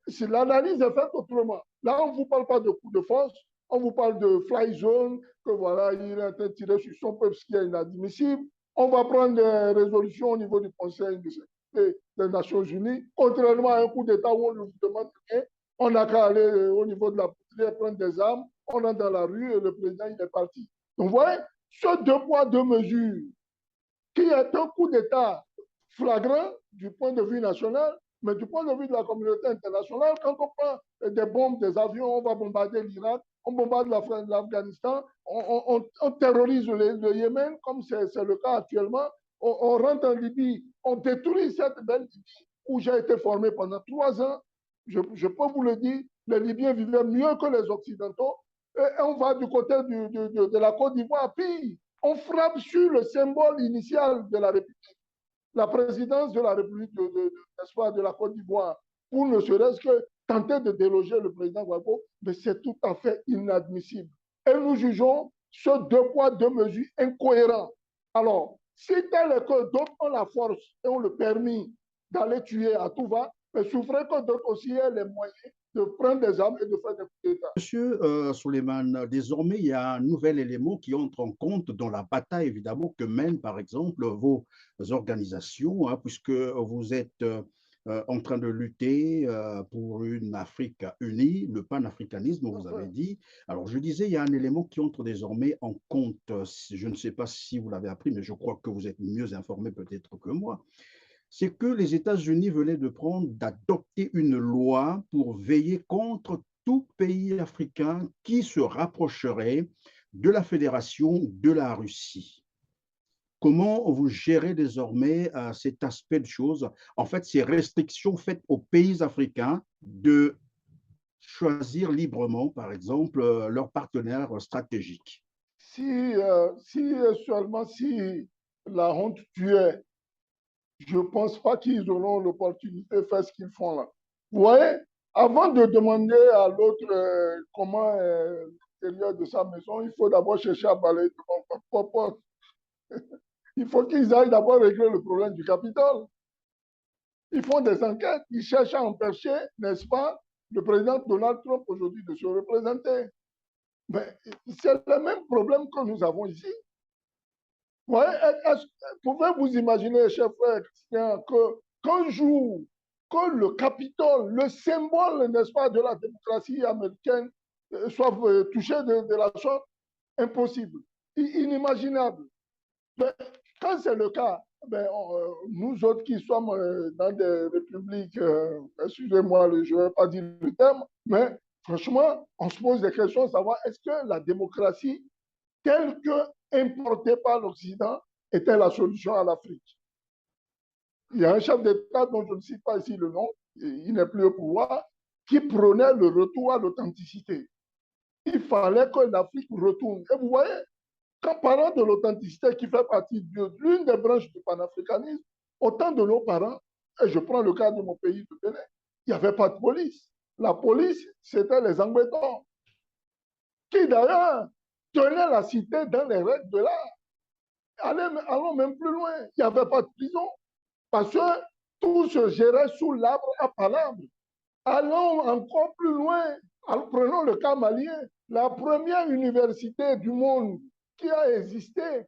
A: si l'analyse est faite autrement. Là, on ne vous parle pas de coup de force, on vous parle de fly zone, que voilà, il est en train de tirer sur son peuple, ce qui est inadmissible. On va prendre des résolutions au niveau du Conseil de sécurité des Nations Unies, contrairement à un coup d'État où on ne vous demande rien. On n'a qu'à aller au niveau de la patrie, prendre des armes, on entre dans la rue et le président, il est parti. Donc, vous voyez, ce deux poids, deux mesures, qui est un coup d'État flagrant du point de vue national, mais du point de vue de la communauté internationale, quand on prend des bombes, des avions, on va bombarder l'Irak, on bombarde l'Afghanistan, on terrorise le Yémen, comme c'est le cas actuellement, on rentre en Libye, on détruit cette belle Libye où j'ai été formé pendant 3 ans. Je peux vous le dire, les Libyens vivaient mieux que les Occidentaux. Et on va du côté de la Côte d'Ivoire, puis on frappe sur le symbole initial de la République, la présidence de la République de la Côte d'Ivoire, pour ne serait-ce que tenter de déloger le président Gbagbo, mais c'est tout à fait inadmissible. Et nous jugeons ce deux poids, deux mesures incohérents. Alors, si tel est que d'autres ont la force et ont le permis d'aller tuer à tout va, mais souffrez que d'autres aussi aient les moyens de prendre des armes et de faire des coups d'État.
B: Monsieur Souleymane, désormais, il y a un nouvel élément qui entre en compte dans la bataille, évidemment, que mènent, par exemple, vos organisations, hein, puisque vous êtes en train de lutter pour une Afrique unie, le panafricanisme, vous avez dit. Alors, je disais, il y a un élément qui entre désormais en compte. Je ne sais pas si vous l'avez appris, mais je crois que vous êtes mieux informé peut-être que moi. c'est que les États-Unis venaient d'adopter une loi pour veiller contre tout pays africain qui se rapprocherait de la Fédération de la Russie. Comment vous gérez désormais cet aspect de choses, en fait, ces restrictions faites aux pays africains de choisir librement, par exemple, leurs partenaires stratégiques?
A: Si seulement si la honte tuait, je ne pense pas qu'ils auront l'opportunité de faire ce qu'ils font là. Vous voyez, avant de demander à l'autre comment est l'intérieur de sa maison, il faut d'abord chercher à balayer devant sa propre porte. Il faut qu'ils aillent d'abord régler le problème du Capitole. Ils font des enquêtes, ils cherchent à empêcher, n'est-ce pas, le président Donald Trump aujourd'hui de se représenter. Mais c'est le même problème que nous avons ici. Ouais, pouvez-vous imaginer, chers frères chrétiens, qu'un jour, que le Capitole, le symbole, n'est-ce pas, de la démocratie américaine, soit touché de la sorte? Impossible, inimaginable. Mais quand c'est le cas, ben, nous autres qui sommes dans des républiques, excusez-moi, je ne vais pas dire le terme, mais franchement, on se pose des questions, savoir est-ce que la démocratie telle que importée par l'Occident était la solution à l'Afrique? Il y a un chef d'État dont je ne cite pas ici le nom, il n'est plus au pouvoir, qui prônait le retour à l'authenticité. Il fallait que l'Afrique retourne. Et vous voyez, quand parlant de l'authenticité qui fait partie de l'une des branches du panafricanisme, autant de nos parents, et je prends le cas de mon pays de Bénin, il n'y avait pas de police. La police, c'était les Angleterres, qui d'ailleurs tenaient la cité dans les règles de l'art. Allons même plus loin, il n'y avait pas de prison, parce que tout se gérait sous l'arbre à palabres. Allons encore plus loin, prenons le cas malien, la première université du monde qui a existé,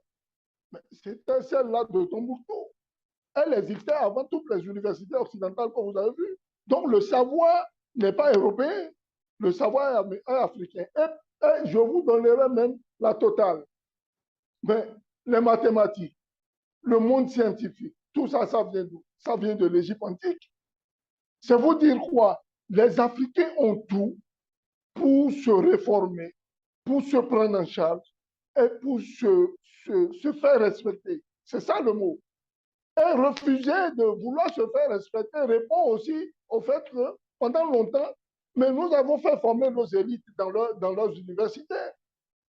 A: c'était celle-là de Tombouctou. Elle existait avant toutes les universités occidentales que vous avez vues. Donc le savoir n'est pas européen, le savoir est africain. Et je vous donnerai même la totale. Mais les mathématiques, le monde scientifique, tout ça, ça vient d'où? Ça vient de l'Égypte antique. C'est vous dire quoi? Les Africains ont tout pour se réformer, pour se prendre en charge et pour se faire respecter. C'est ça le mot. Et refuser de vouloir se faire respecter répond aussi au fait que pendant longtemps, mais nous avons fait former nos élites dans leurs universités.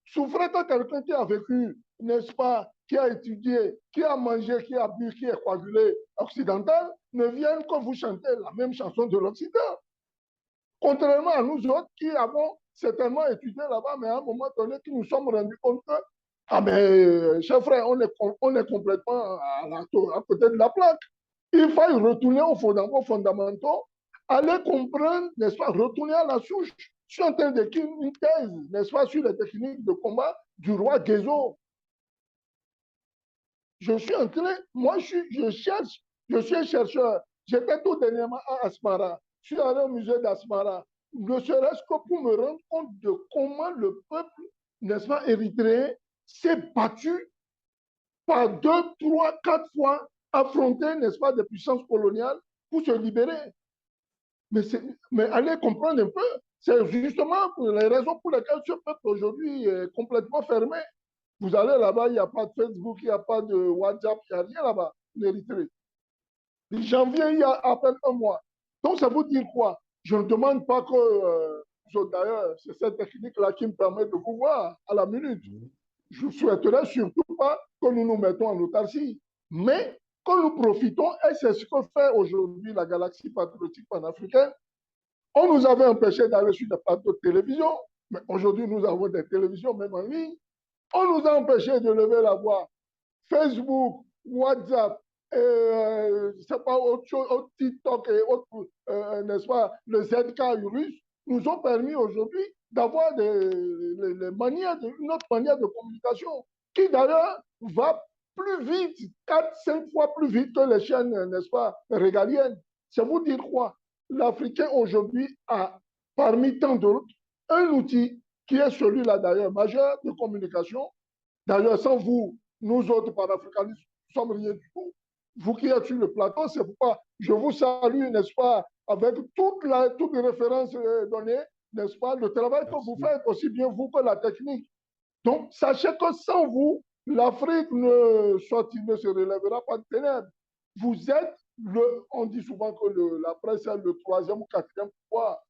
A: Souffrez que quelqu'un qui a vécu, n'est-ce pas, qui a étudié, qui a mangé, qui a bu, qui est coagulé occidental, ne vienne que vous chanter la même chanson de l'Occident. Contrairement à nous autres qui avons certainement étudié là-bas, mais à un moment donné, qui nous sommes rendus compte que, ah ben, chers frères, on est complètement à côté de la plaque. Il faut retourner aux fondamentaux, aller comprendre, n'est-ce pas, retourner à la souche. Je suis en train d'écrire une thèse, n'est-ce pas, sur les techniques de combat du roi Guézo. Je suis en train, moi, je cherche, je suis un chercheur. J'étais tout dernièrement à Asmara. Je suis allé au musée d'Asmara, ne serait-ce que pour me rendre compte de comment le peuple, n'est-ce pas, érythréen, s'est battu par 2, 3, 4 fois, affronter, n'est-ce pas, des puissances coloniales pour se libérer. Mais allez comprendre un peu, c'est justement les raisons pour lesquelles ce peuple aujourd'hui est complètement fermé. Vous allez là-bas, il n'y a pas de Facebook, il n'y a pas de WhatsApp, il n'y a rien là-bas, en Érythrée. En janvier, il y a à peine un mois. Donc, ça veut dire quoi? Je ne demande pas que, d'ailleurs, c'est cette technique-là qui me permet de vous voir à la minute. Je ne souhaiterais surtout pas que nous nous mettons en autarcie, mais que nous profitons, et c'est ce que fait aujourd'hui la galaxie patriotique panafricaine. On nous avait empêché d'aller sur des plateaux de télévision, mais aujourd'hui, nous avons des télévisions même en ligne. On nous a empêché de lever la voix. Facebook, WhatsApp, c'est pas autre chose, autre TikTok et autres, n'est-ce pas, le ZK russe, nous ont permis aujourd'hui d'avoir une autre manière de communication qui d'ailleurs va plus vite, 4, 5 fois plus vite que les chaînes, n'est-ce pas, régaliennes. C'est vous dire quoi? L'Africain aujourd'hui a, parmi tant d'autres, un outil qui est celui-là d'ailleurs majeur de communication. D'ailleurs, sans vous, nous autres panafricanistes, nous ne sommes rien du tout. Vous qui êtes sur le plateau, c'est pourquoi je vous salue, n'est-ce pas, avec toutes les références données, n'est-ce pas, le travail que vous
B: Merci.
A: faites, aussi bien vous que la technique. Donc, sachez que sans vous, l'Afrique ne se relèvera pas de ténèbres. Vous êtes on dit souvent que la presse est le troisième ou quatrième pouvoir.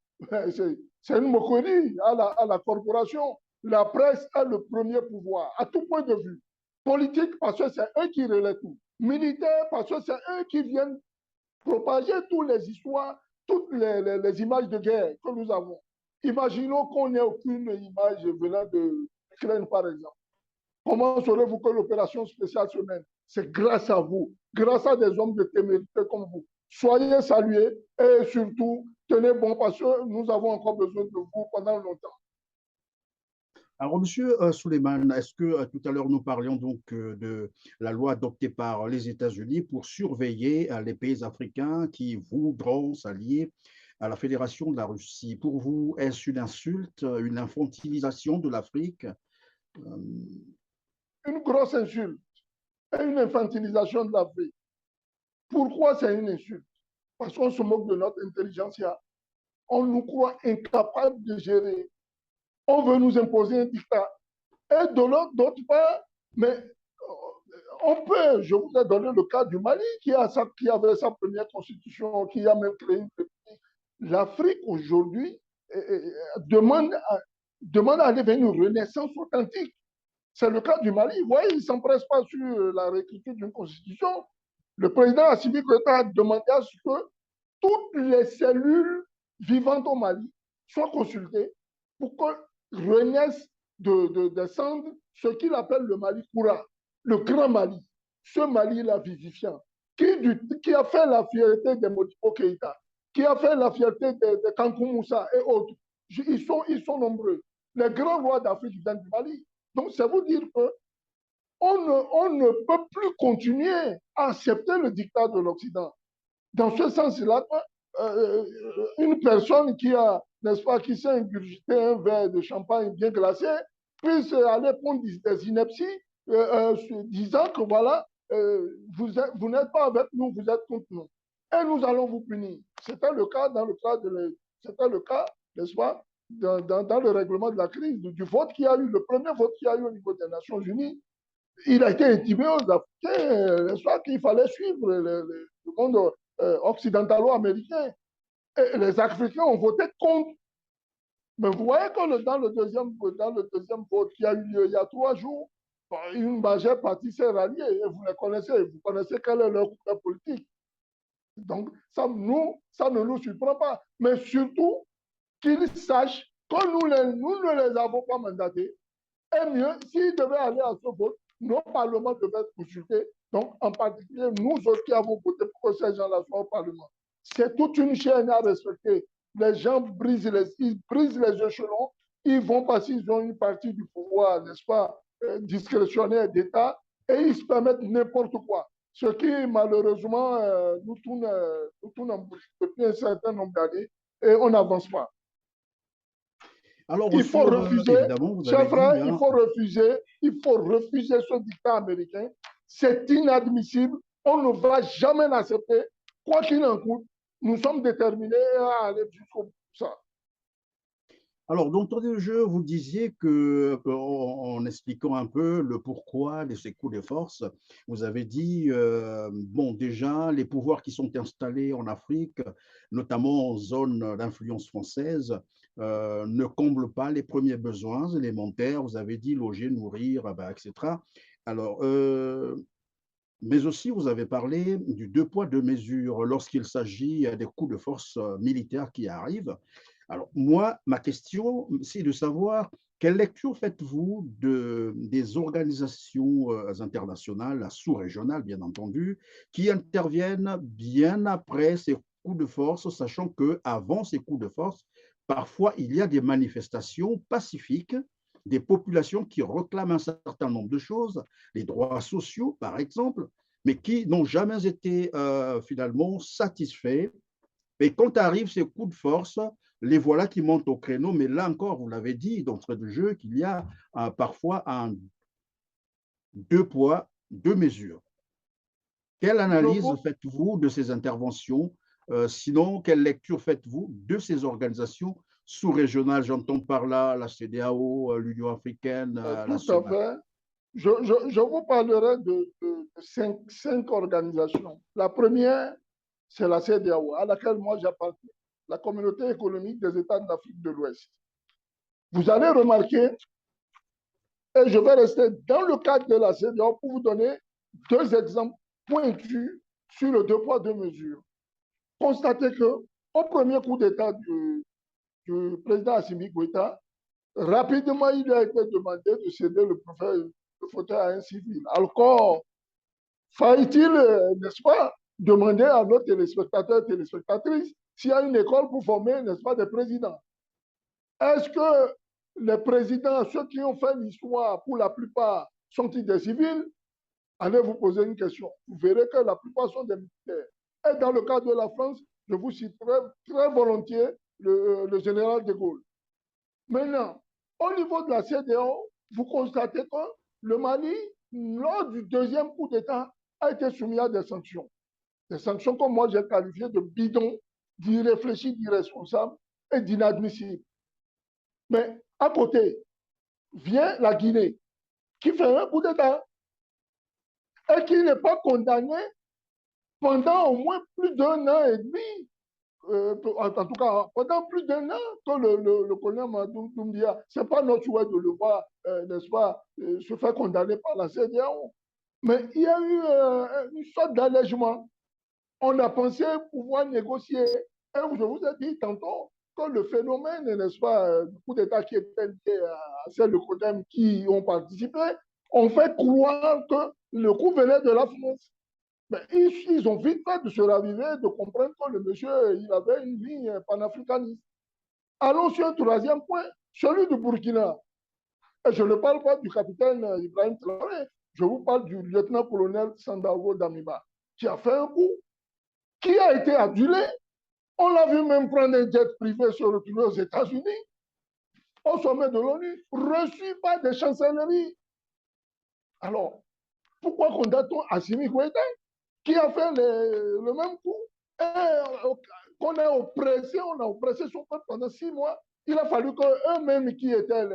A: C'est une moquerie à la corporation. La presse a le premier pouvoir, à tout point de vue. Politique, parce que c'est eux qui relaient tout. Militaire, parce que c'est eux qui viennent propager toutes les histoires, toutes les images de guerre que nous avons. Imaginons qu'on n'ait aucune image venant de l'Ukraine, par exemple. Comment saurez-vous que l'opération spéciale se mène? C'est grâce à vous, grâce à des hommes de témérité comme vous. Soyez salués et surtout, tenez bon parce que nous avons encore besoin de vous pendant longtemps.
B: Alors, Monsieur Souleymane, est-ce que tout à l'heure nous parlions donc de la loi adoptée par les États-Unis pour surveiller les pays africains qui voudront s'allier à la Fédération de la Russie? Pour vous, est-ce une insulte, une infantilisation de l'Afrique?
A: Une grosse insulte et une infantilisation de l'Afrique. Pourquoi c'est une insulte? Parce qu'on se moque de notre intelligentsia. On nous croit incapables de gérer. On veut nous imposer un dictat. Et de d'autre part, mais on peut, je vous ai donné le cas du Mali qui avait sa première constitution, qui a même créé une république. L'Afrique aujourd'hui demande, demande à aller vers une renaissance authentique. C'est le cas du Mali. Vous voyez, ils ne s'empressent pas sur la réécriture d'une constitution. Le président Assimi Goïta a demandé à ce que toutes les cellules vivantes au Mali soient consultées pour que renaisse de cendres ce qu'il appelle le Mali Koura, le grand Mali, ce Mali-là vivifiant, qui a fait la fierté des Modibo Keïta, qui a fait la fierté de Kankou Moussa et autres. Ils sont nombreux. Les grands rois d'Afrique viennent du Mali. Donc, c'est vous dire que on ne peut plus continuer à accepter le dictat de l'Occident. Dans ce sens-là, une personne qui a, n'est-ce pas, qui s'est ingurgité un verre de champagne bien glacé, puisse aller prendre des inepties, disant que voilà, vous n'êtes pas avec nous, vous êtes contre nous. Et nous allons vous punir. C'était le cas c'était le cas, n'est-ce pas, dans le règlement de la crise, du vote qui a eu, le premier vote qui a eu au niveau des Nations Unies. Il a été intimé aux Africains, n'est-ce pas, qu'il fallait suivre le monde occidentalo-américain. Et les Africains ont voté contre. Mais vous voyez que dans le deuxième vote qui a eu lieu il y a 3 jours, une majeure partie s'est ralliée. Et vous les connaissez, vous connaissez quel est leur couleur politique. Donc, ça ne nous surprend pas. Mais surtout, qu'ils sachent que nous ne les avons pas mandatés. Et mieux, s'ils devaient aller à ce vote, nos parlements devaient être consultés. Donc, en particulier, nous autres qui avons voté pour que ces gens-là soient au Parlement. C'est toute une chaîne à respecter. Les gens ils brisent les échelons. Ils vont passer, ils ont une partie du pouvoir, n'est-ce pas, discrétionnaire d'État, et ils se permettent n'importe quoi. Ce qui, malheureusement, nous tourne en bouche depuis un certain nombre d'années et on n'avance pas.
B: Alors,
A: Il faut refuser,
B: évidemment, vous avez
A: chers frères,
B: dit, hein,
A: il faut refuser ce dictat américain. C'est inadmissible. On ne va jamais l'accepter. Quoi qu'il en coûte, nous sommes déterminés à aller jusqu'au bout de ça.
B: alors, d'entrée de jeu, vous disiez que, en expliquant un peu le pourquoi de ces coups de force, vous avez dit, bon, déjà, les pouvoirs qui sont installés en Afrique, notamment en zone d'influence française, ne comblent pas les premiers besoins élémentaires. Vous avez dit loger, nourrir, etc. Alors, mais aussi, vous avez parlé du deux poids, deux mesures lorsqu'il s'agit des coups de force militaires qui arrivent. Alors, moi, ma question, c'est de savoir quelle lecture faites-vous des organisations internationales, sous-régionales, bien entendu, qui interviennent bien après ces coups de force, sachant qu'avant ces coups de force, parfois, il y a des manifestations pacifiques, des populations qui réclament un certain nombre de choses, les droits sociaux, par exemple, mais qui n'ont jamais été finalement satisfaits. Et quand arrivent ces coups de force, les voilà qui montent au créneau. Mais là encore, vous l'avez dit d'entrée de jeu, qu'il y a parfois un deux poids, deux mesures. Quelle analyse faites-vous de ces interventions? Sinon, quelle lecture faites-vous de ces organisations sous-régionales? J'entends par là la CEDEAO, l'Union africaine, la
A: Tout à
B: CEMAC.
A: fait. Je vous parlerai de cinq organisations. La première, c'est la CEDEAO, à laquelle moi j'appartiens, la Communauté économique des États d'Afrique de l'Ouest. Vous allez remarquer, et je vais rester dans le cadre de la CEDEAO pour vous donner deux exemples pointus sur le deux poids, deux mesures. Constatez qu'au premier coup d'État du président Assimi Goïta, rapidement, il a été demandé de céder le fauteuil à un civil. Alors, faille-t-il, n'est-ce pas, demander à nos téléspectateurs et téléspectatrices s'il y a une école pour former, n'est-ce pas, des présidents? Est-ce que les présidents, ceux qui ont fait l'histoire, pour la plupart, sont-ils des civils? Allez vous poser une question. Vous verrez que la plupart sont des militaires. Et dans le cas de la France, je vous citerai très volontiers le général de Gaulle. Maintenant, au niveau de la CEDEAO, vous constatez que le Mali, lors du deuxième coup d'État, a été soumis à des sanctions. Des sanctions que moi j'ai qualifiées de bidons, d'irréfléchis, d'irresponsables et d'inadmissibles. Mais à côté, vient la Guinée, qui fait un coup d'État et qui n'est pas condamné pendant au moins plus d'un an et demi. En tout cas, pendant plus d'un an, que le colonel Mamadou Doumbia, ce n'est pas notre souhait de le voir, n'est-ce pas, se faire condamner par la CEDEAO. Mais il y a eu une sorte d'allègement. On a pensé pouvoir négocier. Et je vous ai dit tantôt que le phénomène, n'est-ce pas, du coup d'État qui était lié à celle de Codem qui ont participé, ont fait croire que le coup venait de la France. Mais ils ont vite fait de se raviver, de comprendre que le monsieur, il avait une ligne panafricaniste. Allons sur un troisième point, celui du Burkina. Et je ne parle pas du capitaine Ibrahim Traoré, je vous parle du lieutenant-colonel Sandaogo Damiba, qui a fait un coup, qui a été adulé. On l'a vu même prendre un jet privé se retrouver aux États-Unis, au sommet de l'ONU, reçu par des chancelleries. Alors, pourquoi condamne-t-on Assimi Goïta, qui a fait le même coup? Qu'on a oppressé son peuple pendant 6 mois. Il a fallu qu'eux-mêmes, qui étaient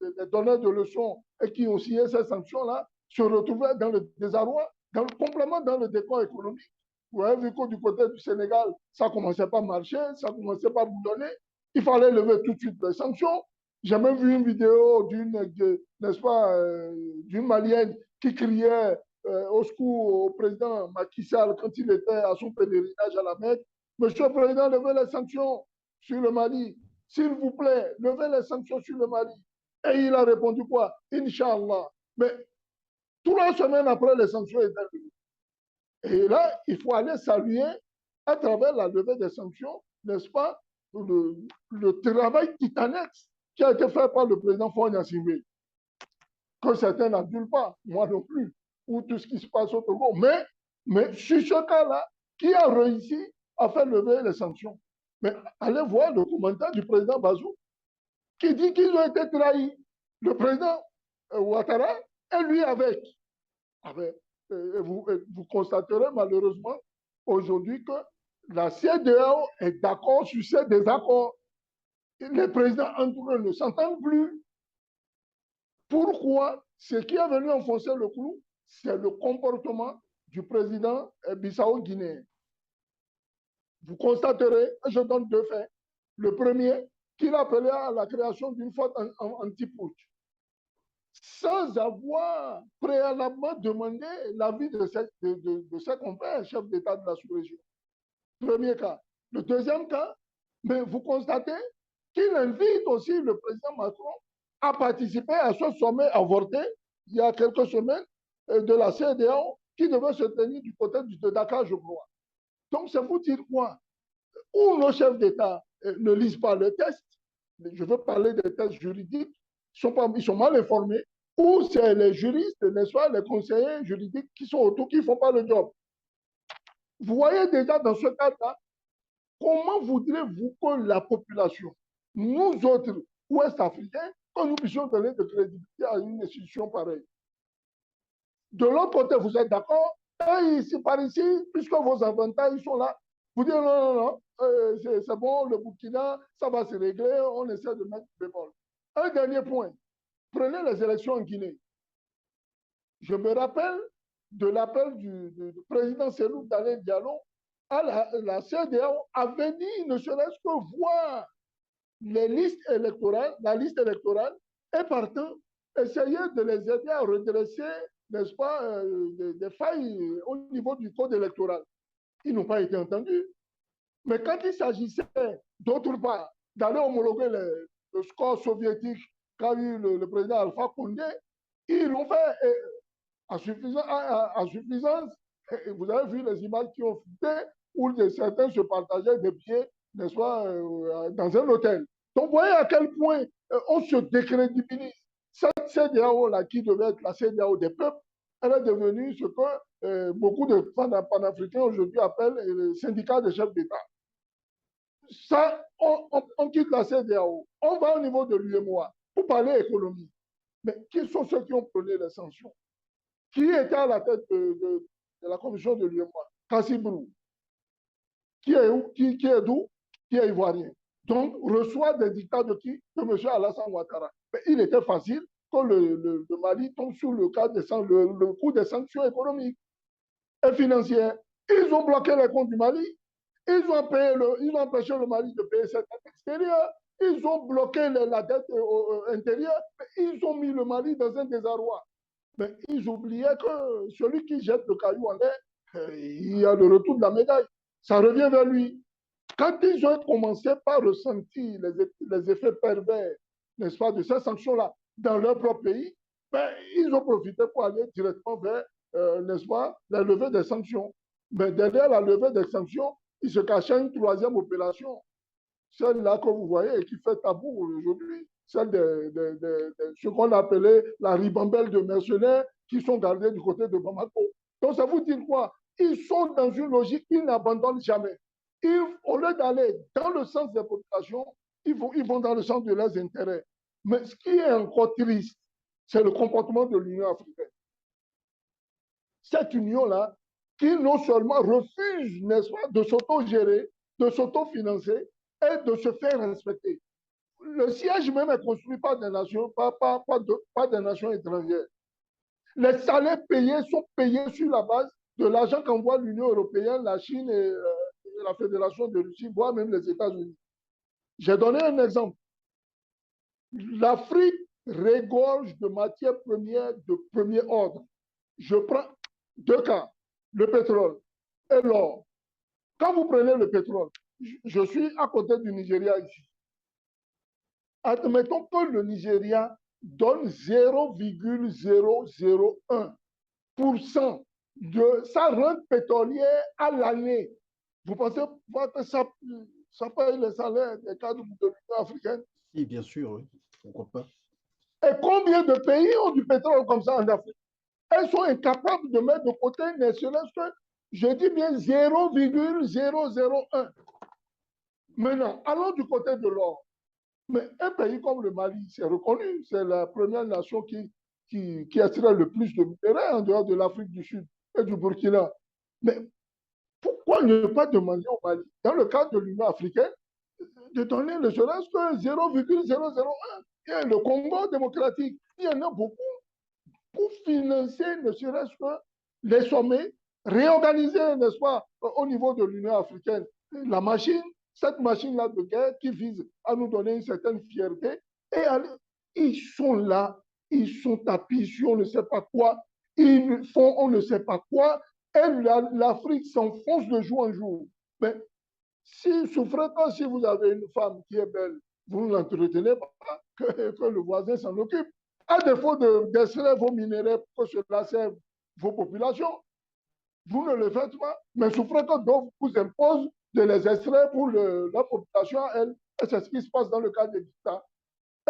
A: les donneurs de leçons et qui ont signé ces sanctions-là, se retrouvaient dans le désarroi, complètement dans le décor économique. Vous avez vu que du côté du Sénégal, ça ne commençait pas à marcher, ça ne commençait pas à boulonner. Il fallait lever tout de suite les sanctions. J'ai même vu une vidéo n'est-ce pas, d'une Malienne qui criait au secours au président Macky Sall quand il était à son pèlerinage à la Mecque. Monsieur le Président, levez les sanctions sur le Mali. S'il vous plaît, levez les sanctions sur le Mali. Et il a répondu quoi? Inch'Allah. Mais 3 semaines après, les sanctions étaient levées. Et là, il faut aller saluer à travers la levée des sanctions, n'est-ce pas, le travail titanesque qui a été fait par le président Fonya Singé, que certains n'adulent pas, moi non plus, ou tout ce qui se passe au Togo. Mais sur ce cas-là, qui a réussi à faire lever les sanctions? Mais allez voir le commentaire du président Bazou, qui dit qu'ils ont été trahis. Le président Ouattara et lui avec. Vous constaterez malheureusement aujourd'hui que la CEDEAO est d'accord sur ces désaccords. Les présidents entre eux ne s'entendent plus. Pourquoi? Ce qui est venu enfoncer le clou, c'est le comportement du président Bissau-Guinéen. Vous constaterez, je donne 2 faits. Le premier, qu'il appelait à la création d'une flotte anti-putsch, sans avoir préalablement demandé l'avis de ses compères, chefs d'État de la sous-région. Premier cas. Le deuxième cas, mais vous constatez qu'il invite aussi le président Macron à participer à ce sommet avorté il y a quelques semaines de la CEDEAO qui devait se tenir du côté de Dakar, je crois. Donc, c'est pour dire quoi? Ou nos chefs d'État ne lisent pas les tests, je veux parler des tests juridiques, ils sont mal informés, ou c'est les juristes, n'est-ce pas, les conseillers juridiques qui sont autour, qui ne font pas le job. Vous voyez déjà dans ce cas-là, comment voudrez-vous que la population, nous autres Ouest-Africains, que nous puissions donner de crédibilité à une institution pareille? De l'autre côté, vous êtes d'accord, Et ici, par ici, puisque vos avantages sont là, vous dites non, non, non, c'est bon, le Burkina, ça va se régler, on essaie de mettre le bémol. Un dernier point, prenez les élections en Guinée. Je me rappelle de l'appel du président Selou Daniel Diallo à la CEDEAO avait dit ne serait-ce que voir les listes électorales, la liste électorale, et partant, essayer de les aider à redresser, n'est-ce pas, des failles au niveau du code électoral. Ils n'ont pas été entendus. Mais quand il s'agissait, d'autre part, d'aller homologuer le score soviétique qu'a eu le président Alpha Condé, ils l'ont fait à suffisance. Et vous avez vu les images qui ont fuité où certains se partageaient des billets, n'est-ce pas, dans un hôtel. Donc, vous voyez à quel point on se décrédibilise. Cette CEDEAO-là, qui devait être la CEDEAO des peuples, elle est devenue ce que beaucoup de panafricains aujourd'hui appellent le syndicat des chefs d'État. Ça, on quitte la CEDEAO. On va au niveau de l'UEMOA pour parler économie. Mais qui sont ceux qui ont prôné les sanctions? Qui était à la tête de la commission de l'UEMOA? Kassibrou. Qui est d'où? Qui est ivoirien. Donc, reçoit des dictats de qui? De M. Alassane Ouattara. Mais il était facile que le Mali tombe sous le coup des sanctions économiques et financières. Ils ont bloqué les comptes du Mali. Ils ont empêché le Mali de payer cette dette extérieure. Ils ont bloqué la dette intérieure. Ils ont mis le Mali dans un désarroi. Mais ils oubliaient que celui qui jette le caillou en l'air, il y a le retour de la médaille. Ça revient vers lui. Quand ils ont commencé par ressentir les effets pervers, n'est-ce pas, de ces sanctions-là dans leur propre pays, ben, ils ont profité pour aller directement vers, n'est-ce pas, la levée des sanctions. Mais derrière la levée des sanctions, il se cachait une troisième opération, celle-là que vous voyez et qui fait tabou aujourd'hui, celle de ce qu'on appelait la ribambelle de mercenaires qui sont gardés du côté de Bamako. Donc ça vous dit quoi? Ils sont dans une logique, ils n'abandonnent jamais. Au lieu d'aller dans le sens des populations, ils vont dans le sens de leurs intérêts. Mais ce qui est encore triste, c'est le comportement de l'Union africaine. Cette union-là, qui non seulement refuse, n'est-ce pas, de s'auto-gérer, de s'auto-financer et de se faire respecter. Le siège même est construit par des nations, pas des nations étrangères. Les salaires payés sont payés sur la base de l'argent qu'envoie l'Union européenne, la Chine et la Fédération de Russie, voire même les États-Unis. J'ai donné un exemple. L'Afrique regorge de matières premières de premier ordre. Je prends deux cas, le pétrole et l'or. Quand vous prenez le pétrole, je suis à côté du Nigeria ici. Admettons que le Nigeria donne 0,001% de sa rente pétrolière à l'année. Vous pensez que ça paye les salaires des cadres de l'Union africaine?
B: Oui, bien sûr, oui. Pourquoi pas?
A: Et combien de pays ont du pétrole comme ça en Afrique? Elles sont incapables de mettre de côté ne serait-ce que, je dis bien 0,001. Maintenant, allons du côté de l'or. Mais un pays comme le Mali, c'est reconnu, c'est la première nation qui extrait le plus de minerais en dehors de l'Afrique du Sud et du Burkina. Mais pourquoi ne pas demander au Mali, dans le cadre de l'Union africaine, de donner ne serait-ce que 0,001? Et le Congo démocratique, il y en a beaucoup pour financer ne serait-ce que les sommets, réorganiser, n'est-ce pas, au niveau de l'Union africaine, la machine, cette machine-là de guerre qui vise à nous donner une certaine fierté. Et ils sont là, ils sont tapis sur on ne sait pas quoi, ils font on ne sait pas quoi, et l'Afrique s'enfonce de jour en jour. Mais si souffrez pas, si vous avez une femme qui est belle, vous ne l'entretenez pas, que le voisin s'en occupe. À défaut d'extraire vos minéraux pour que cela serve vos populations, vous ne le faites pas, mais souffrez que d'autres vous imposent de les extraire pour la population à elle. Et c'est ce qui se passe dans le cas des dictats.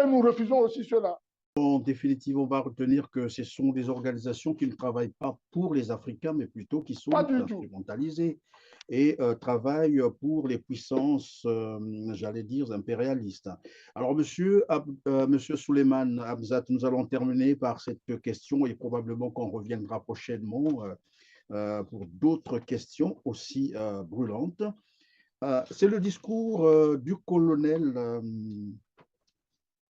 A: Et nous refusons aussi cela.
B: En définitive, on va retenir que ce sont des organisations qui ne travaillent pas pour les Africains, mais plutôt qui sont instrumentalisées et travaillent pour les puissances, j'allais dire, impérialistes. Alors, monsieur Souleymane Hamzat, nous allons terminer par cette question et probablement qu'on reviendra prochainement pour d'autres questions aussi brûlantes. C'est le discours du colonel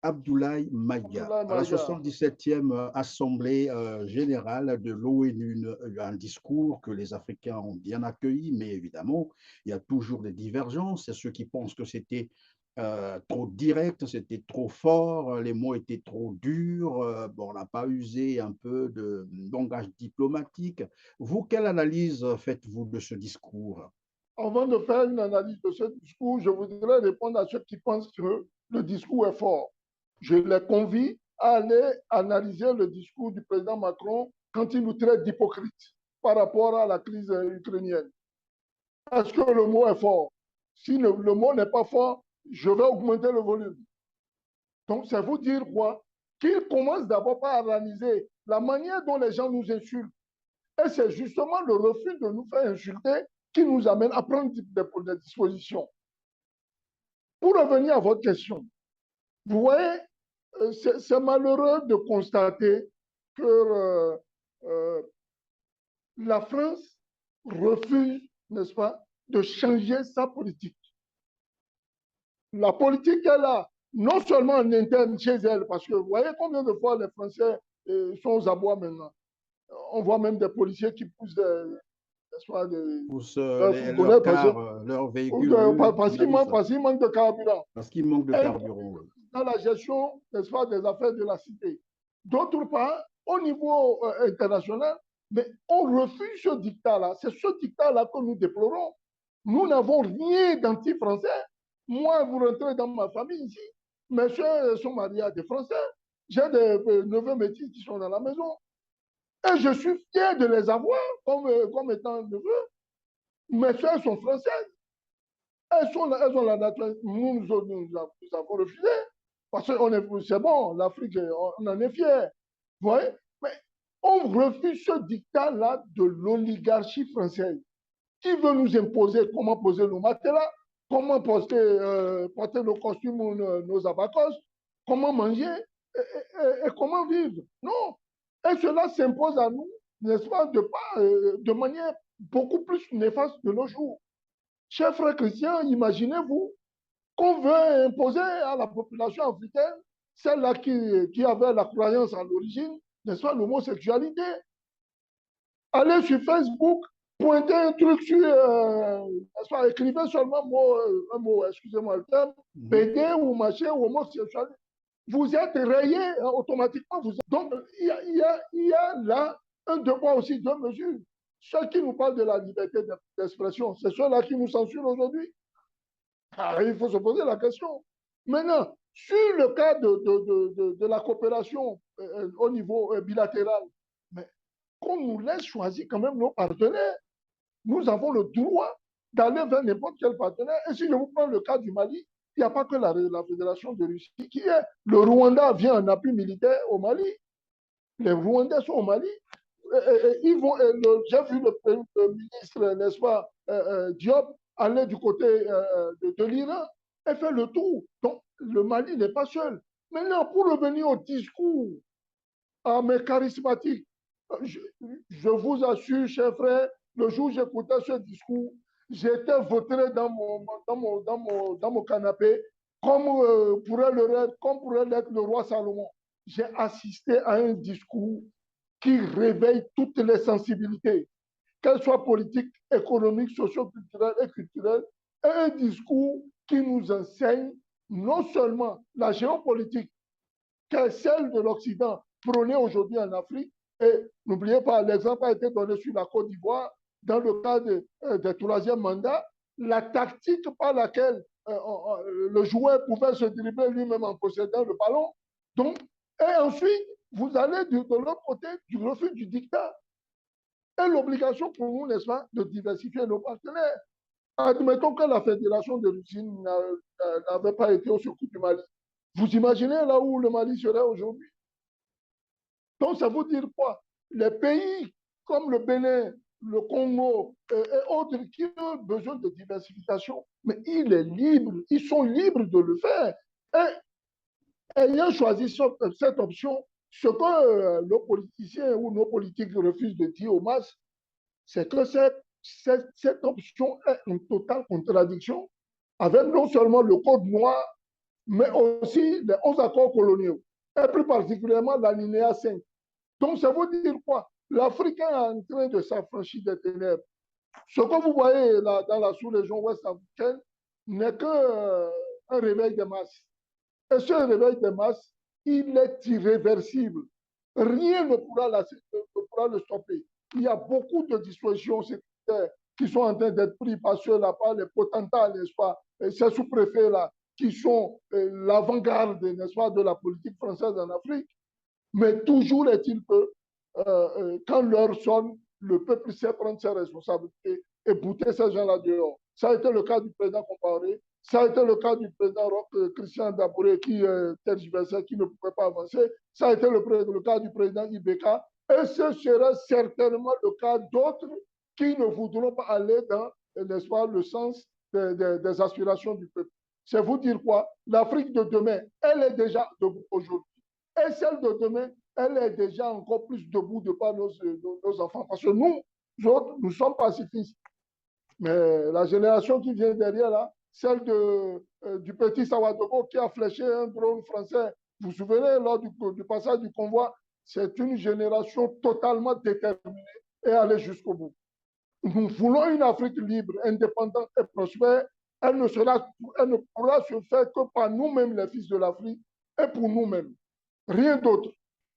B: Abdoulaye Maïga à la 77e Assemblée générale de l'ONU, un discours que les Africains ont bien accueilli, mais évidemment, il y a toujours des divergences. Il y a ceux qui pensent que c'était trop direct, c'était trop fort, les mots étaient trop durs, bon, on n'a pas usé un peu de langage diplomatique. Vous, quelle analyse faites-vous de ce discours?
A: Avant de faire une analyse de ce discours, je voudrais répondre à ceux qui pensent que le discours est fort. Je les convie à aller analyser le discours du président Macron quand il nous traite d'hypocrite par rapport à la crise ukrainienne. Est-ce que le mot est fort? Si le mot n'est pas fort, je vais augmenter le volume. Donc, c'est vous dire quoi? Qu'il commence d'abord par analyser la manière dont les gens nous insultent. Et c'est justement le refus de nous faire insulter qui nous amène à prendre des dispositions. Pour revenir à votre question, vous voyez, c'est malheureux de constater que la France refuse, n'est-ce pas, de changer sa politique. La politique qu'elle a, non seulement en interne chez elle, parce que vous voyez combien de fois les Français sont aux abois maintenant. On voit même des policiers qui poussent
B: leur car, leur véhicule,
A: parce qu'il manque de carburant.
B: Parce qu'il manque de carburant.
A: Dans la gestion, n'est-ce pas, des affaires de la cité. D'autre part, au niveau international, mais on refuse ce dictat-là. C'est ce dictat-là que nous déplorons. Nous n'avons rien d'anti-français. Moi, vous rentrez dans ma famille ici, mes soeurs sont mariées à des Français. J'ai des neveux métis qui sont dans la maison. Et je suis fier de les avoir comme étant neveux. Mes soeurs sont françaises. Elles ont la nationalité. Nous avons refusé. Parce que c'est bon, l'Afrique, on en est fiers. Vous voyez? Mais on refuse ce dictat-là de l'oligarchie française qui veut nous imposer comment poser nos matelas, comment porter nos costumes ou nos abacos, comment manger et comment vivre. Non. Et cela s'impose à nous, n'est-ce pas, de manière beaucoup plus néfaste de nos jours. Chers frères chrétiens, imaginez-vous qu'on veut imposer à la population africaine, celle-là qui avait la croyance à l'origine, n'est-ce pas, l'homosexualité. Allez sur Facebook, pointez un truc sur, n'est-ce pas, écrivez seulement un mot, excusez-moi le terme, PD ou machin ou homosexualité. Vous êtes rayé automatiquement. Donc, il y a là un devoir aussi de mesure. Ceux qui nous parlent de la liberté d'expression, c'est ceux-là qui nous censurent aujourd'hui. Alors, il faut se poser la question. Maintenant, sur le cas de la coopération au niveau bilatéral, mais qu'on nous laisse choisir quand même nos partenaires. Nous avons le droit d'aller vers n'importe quel partenaire. Et si je vous prends le cas du Mali, il n'y a pas que la Fédération de Russie qui est. Le Rwanda vient en appui militaire au Mali. Les Rwandais sont au Mali. J'ai vu le ministre, n'est-ce pas, Diop, aller du côté de l'Iran et faire le tour. Donc, le Mali n'est pas seul. Maintenant, pour revenir au discours à mes charismatiques, je vous assure, chers frères, le jour où j'écoutais ce discours, j'étais vautré dans mon canapé, comme pourrait l'être le roi Salomon. J'ai assisté à un discours qui réveille toutes les sensibilités, qu'elles soient politiques, économiques, socio-culturelles et culturelles, et un discours qui nous enseigne non seulement la géopolitique, qui est celle de l'Occident prônée aujourd'hui en Afrique, et n'oubliez pas, l'exemple a été donné sur la Côte d'Ivoire, dans le cadre du troisième mandat, la tactique par laquelle le joueur pouvait se dribbler lui-même en possédant le ballon. Donc, et ensuite, vous allez de l'autre côté du refus du dictat. Et l'obligation pour nous, n'est-ce pas, de diversifier nos partenaires. Admettons que la Fédération de Russie n'avait pas été au secours du Mali. Vous imaginez là où le Mali serait aujourd'hui? Donc, ça veut dire quoi? Les pays comme le Bénin, le Congo et autres qui ont besoin de diversification, mais il est libre, ils sont libres de le faire. Et ayant choisi cette option, ce que nos politiciens ou nos politiques refusent de dire aux masses, c'est que cette option est en totale contradiction avec non seulement le Code noir, mais aussi les 11 accords coloniaux, et plus particulièrement l'alinéa 5. Donc, ça veut dire quoi? L'Afrique est en train de s'affranchir des ténèbres. Ce que vous voyez là, dans la sous-région ouest africaine n'est qu'un réveil des masses. Et ce réveil des masses, il est irréversible. Rien ne pourra le stopper. Il y a beaucoup de dispositions sécuritaires qui sont en train d'être prises par ceux-là, par les potentats, n'est-ce pas, ces sous-préfets-là, qui sont l'avant-garde, n'est-ce pas, de la politique française en Afrique. Mais toujours est-il que quand l'heure sonne, le peuple sait prendre ses responsabilités et bouter ces gens-là dehors. Ça a été le cas du président Compaoré, ça a été le cas du président Christian Dabouré qui tergiversait, qui ne pouvait pas avancer, ça a été le cas du président Ibeka, et ce sera certainement le cas d'autres qui ne voudront pas aller dans, n'est-ce pas, le sens des aspirations du peuple. C'est vous dire quoi? L'Afrique de demain, elle est déjà debout aujourd'hui. Et celle de demain, elle est déjà encore plus debout de par nos enfants. Parce que nous autres, nous sommes pacifistes. Mais la génération qui vient derrière, là, celle du petit Sawadogo qui a fléché un drone français, vous vous souvenez, lors du passage du convoi, c'est une génération totalement déterminée et aller jusqu'au bout. Nous voulons une Afrique libre, indépendante et prospère. Elle ne pourra se faire que par nous-mêmes, les fils de l'Afrique, et pour nous-mêmes. Rien d'autre.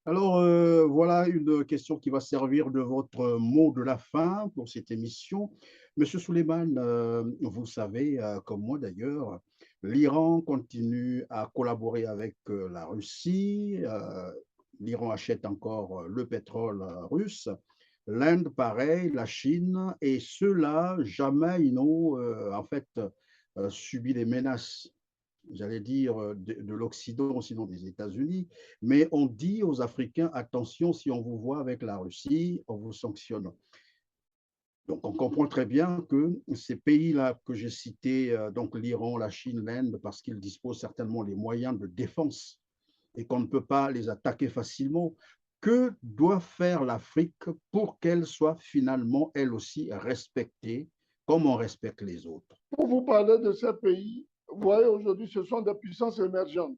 B: Alors, voilà une question qui va servir de votre mot de la fin pour cette émission. Monsieur Souleymane, vous savez, comme moi d'ailleurs, l'Iran continue à collaborer avec la Russie. L'Iran achète encore le pétrole russe. L'Inde, pareil, la Chine, et ceux-là, jamais ils n'ont en fait subi les menaces, j'allais dire, de l'Occident, sinon des États-Unis, mais on dit aux Africains, attention, si on vous voit avec la Russie, on vous sanctionne. Donc, on comprend très bien que ces pays-là que j'ai cités, donc l'Iran, la Chine, l'Inde, parce qu'ils disposent certainement des moyens de défense et qu'on ne peut pas les attaquer facilement, que doit faire l'Afrique pour qu'elle soit finalement, elle aussi, respectée comme on respecte les autres?
A: Pour vous parler de ces pays, vous voyez, aujourd'hui, ce sont des puissances émergentes.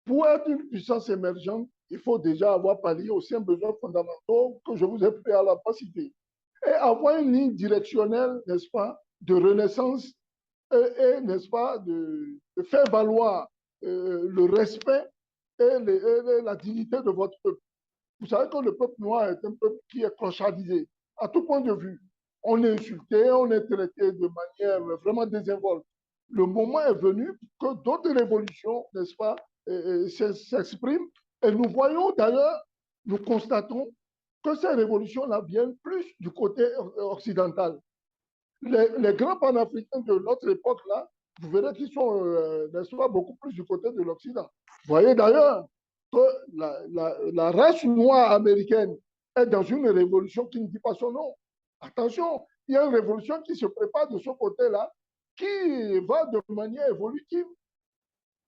A: Pour être une puissance émergente, il faut déjà avoir pallié aux 5 besoins fondamentaux que je vous ai préalablement cités. Et avoir une ligne directionnelle, n'est-ce pas, de renaissance et n'est-ce pas, de faire valoir le respect et la dignité de votre peuple. Vous savez que le peuple noir est un peuple qui est clochardisé à tout point de vue. On est insulté, on est traité de manière vraiment désinvolte. Le moment est venu que d'autres révolutions, n'est-ce pas, s'expriment. Et nous voyons d'ailleurs, nous constatons que ces révolutions-là viennent plus du côté occidental. Les grands panafricains de notre époque-là, vous verrez qu'ils sont, n'est-ce pas, beaucoup plus du côté de l'Occident. Vous voyez d'ailleurs que la race noire américaine est dans une révolution qui ne dit pas son nom. Attention, il y a une révolution qui se prépare de ce côté-là, qui va de manière évolutive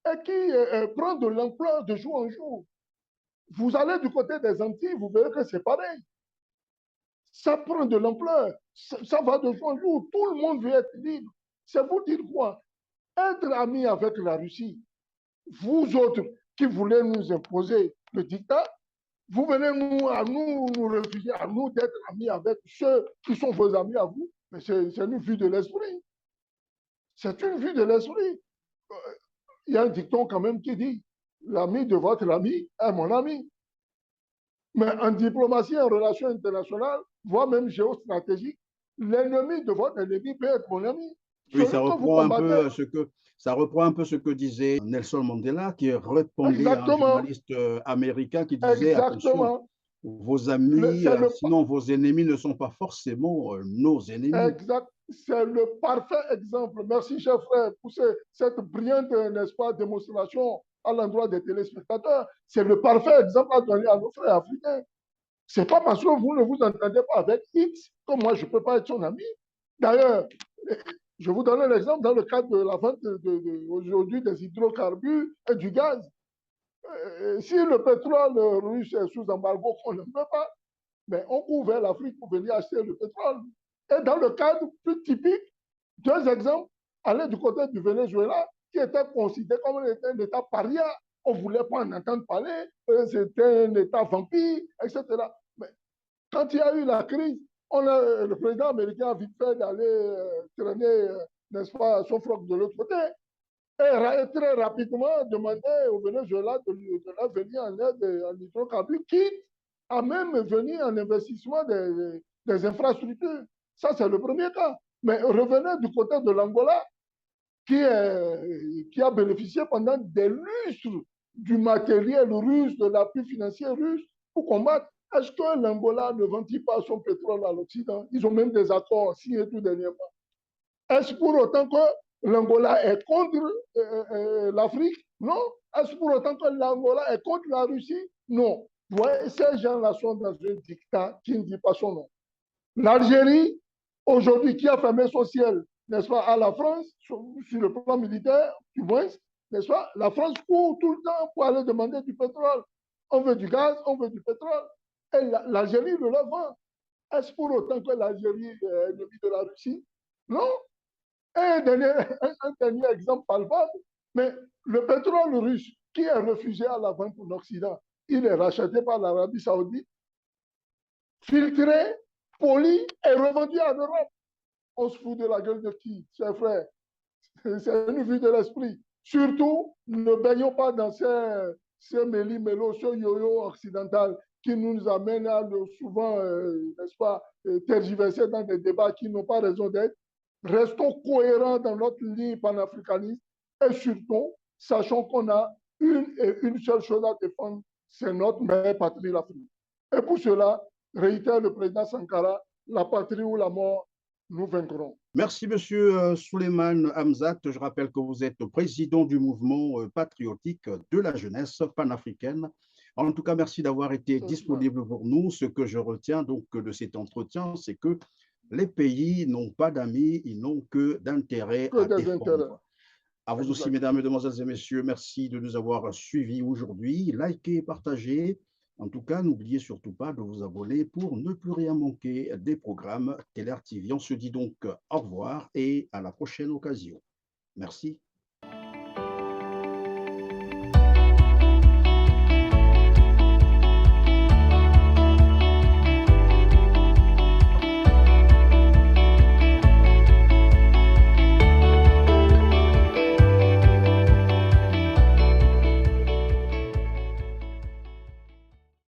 A: et qui prend de l'ampleur de jour en jour. Vous allez du côté des Antilles, vous verrez que c'est pareil. Ça prend de l'ampleur, ça va de jour en jour. Tout le monde veut être libre. C'est vous dire quoi? Être ami avec la Russie, vous autres qui voulez nous imposer le dictat, vous venez nous refuser, à nous d'être amis avec ceux qui sont vos amis à vous. Mais c'est une vue de l'esprit. C'est une vue de l'esprit. Il y a un dicton quand même qui dit, l'ami de votre ami est mon ami. Mais en diplomatie, en relations internationales, voire même géostratégique, l'ennemi de votre ennemi peut être mon ami.
B: Oui, ça reprend un peu ce que disait Nelson Mandela, qui répondait à un journaliste américain qui disait, attention, vos amis, sinon vos ennemis ne sont pas forcément nos ennemis.
A: Exact. C'est le parfait exemple. Merci, cher frère, pour cette brillante, n'est-ce pas, démonstration à l'endroit des téléspectateurs. C'est le parfait exemple à donner à nos frères africains. Ce n'est pas parce que vous ne vous entendez pas avec X que moi, je ne peux pas être son ami. D'ailleurs, je vous donne un exemple dans le cadre de la vente aujourd'hui des hydrocarbures et du gaz. Si le pétrole russe est sous embargo, on ne peut pas. mais on court vers l'Afrique pour venir acheter le pétrole. Et dans le cadre plus typique, deux exemples, aller du côté du Venezuela, qui était considéré comme un État paria. On ne voulait pas en entendre parler, c'était un État vampire, etc. Mais quand il y a eu la crise, le président américain a vite fait d'aller traîner, n'est-ce pas, son froc de l'autre côté. Et très rapidement demander au Venezuela de leur venir en aide en hydrocarbures, quitte à même venir en investissement des infrastructures. Ça, c'est le premier cas. Mais revenez du côté de l'Angola, qui a bénéficié pendant des lustres du matériel russe, de l'appui financier russe pour combattre. Est-ce que l'Angola ne vend pas son pétrole à l'Occident? Ils ont même des accords signés tout dernièrement. Est-ce pour autant que l'Angola est contre l'Afrique? Non. Est-ce pour autant que l'Angola est contre la Russie? Non. Ouais, ces gens-là sont dans un dictat qui ne dit pas son nom. L'Algérie, aujourd'hui, qui a fermé son ciel, n'est-ce pas, à la France, sur le plan militaire, du moins, n'est-ce pas, la France court tout le temps pour aller demander du pétrole. On veut du gaz, on veut du pétrole. Et l'Algérie le vend. Est-ce pour autant que l'Algérie est ennemie de la Russie? Non. Un dernier exemple palpable, mais le pétrole russe qui est refusé à la vente en Occident, il est racheté par l'Arabie Saoudite, filtré, poli et revendu en Europe. On se fout de la gueule de qui, chers frères? C'est une vue de l'esprit. Surtout, ne baignons pas dans ces méli-mélos, ce yo-yo occidental qui nous amène à souvent, n'est-ce pas, tergiverser dans des débats qui n'ont pas raison d'être. Restons cohérents dans notre ligne panafricaniste et surtout, sachons qu'on a une seule chose à défendre, c'est notre mère patrie, l'Afrique. Et pour cela, réitère le président Sankara, la patrie ou la mort, nous vaincrons.
B: Merci, Monsieur Souleymane Hamzat. Je rappelle que vous êtes président du mouvement patriotique de la jeunesse panafricaine. En tout cas, merci d'avoir été disponible pour nous. Ce que je retiens donc de cet entretien, c'est que les pays n'ont pas d'amis, ils n'ont que d'intérêts à défendre. À vous aussi, mesdames, mesdemoiselles et messieurs, merci de nous avoir suivis aujourd'hui. Likez, partagez. En tout cas, n'oubliez surtout pas de vous abonner pour ne plus rien manquer des programmes Télé TV. On se dit donc au revoir et à la prochaine occasion. Merci.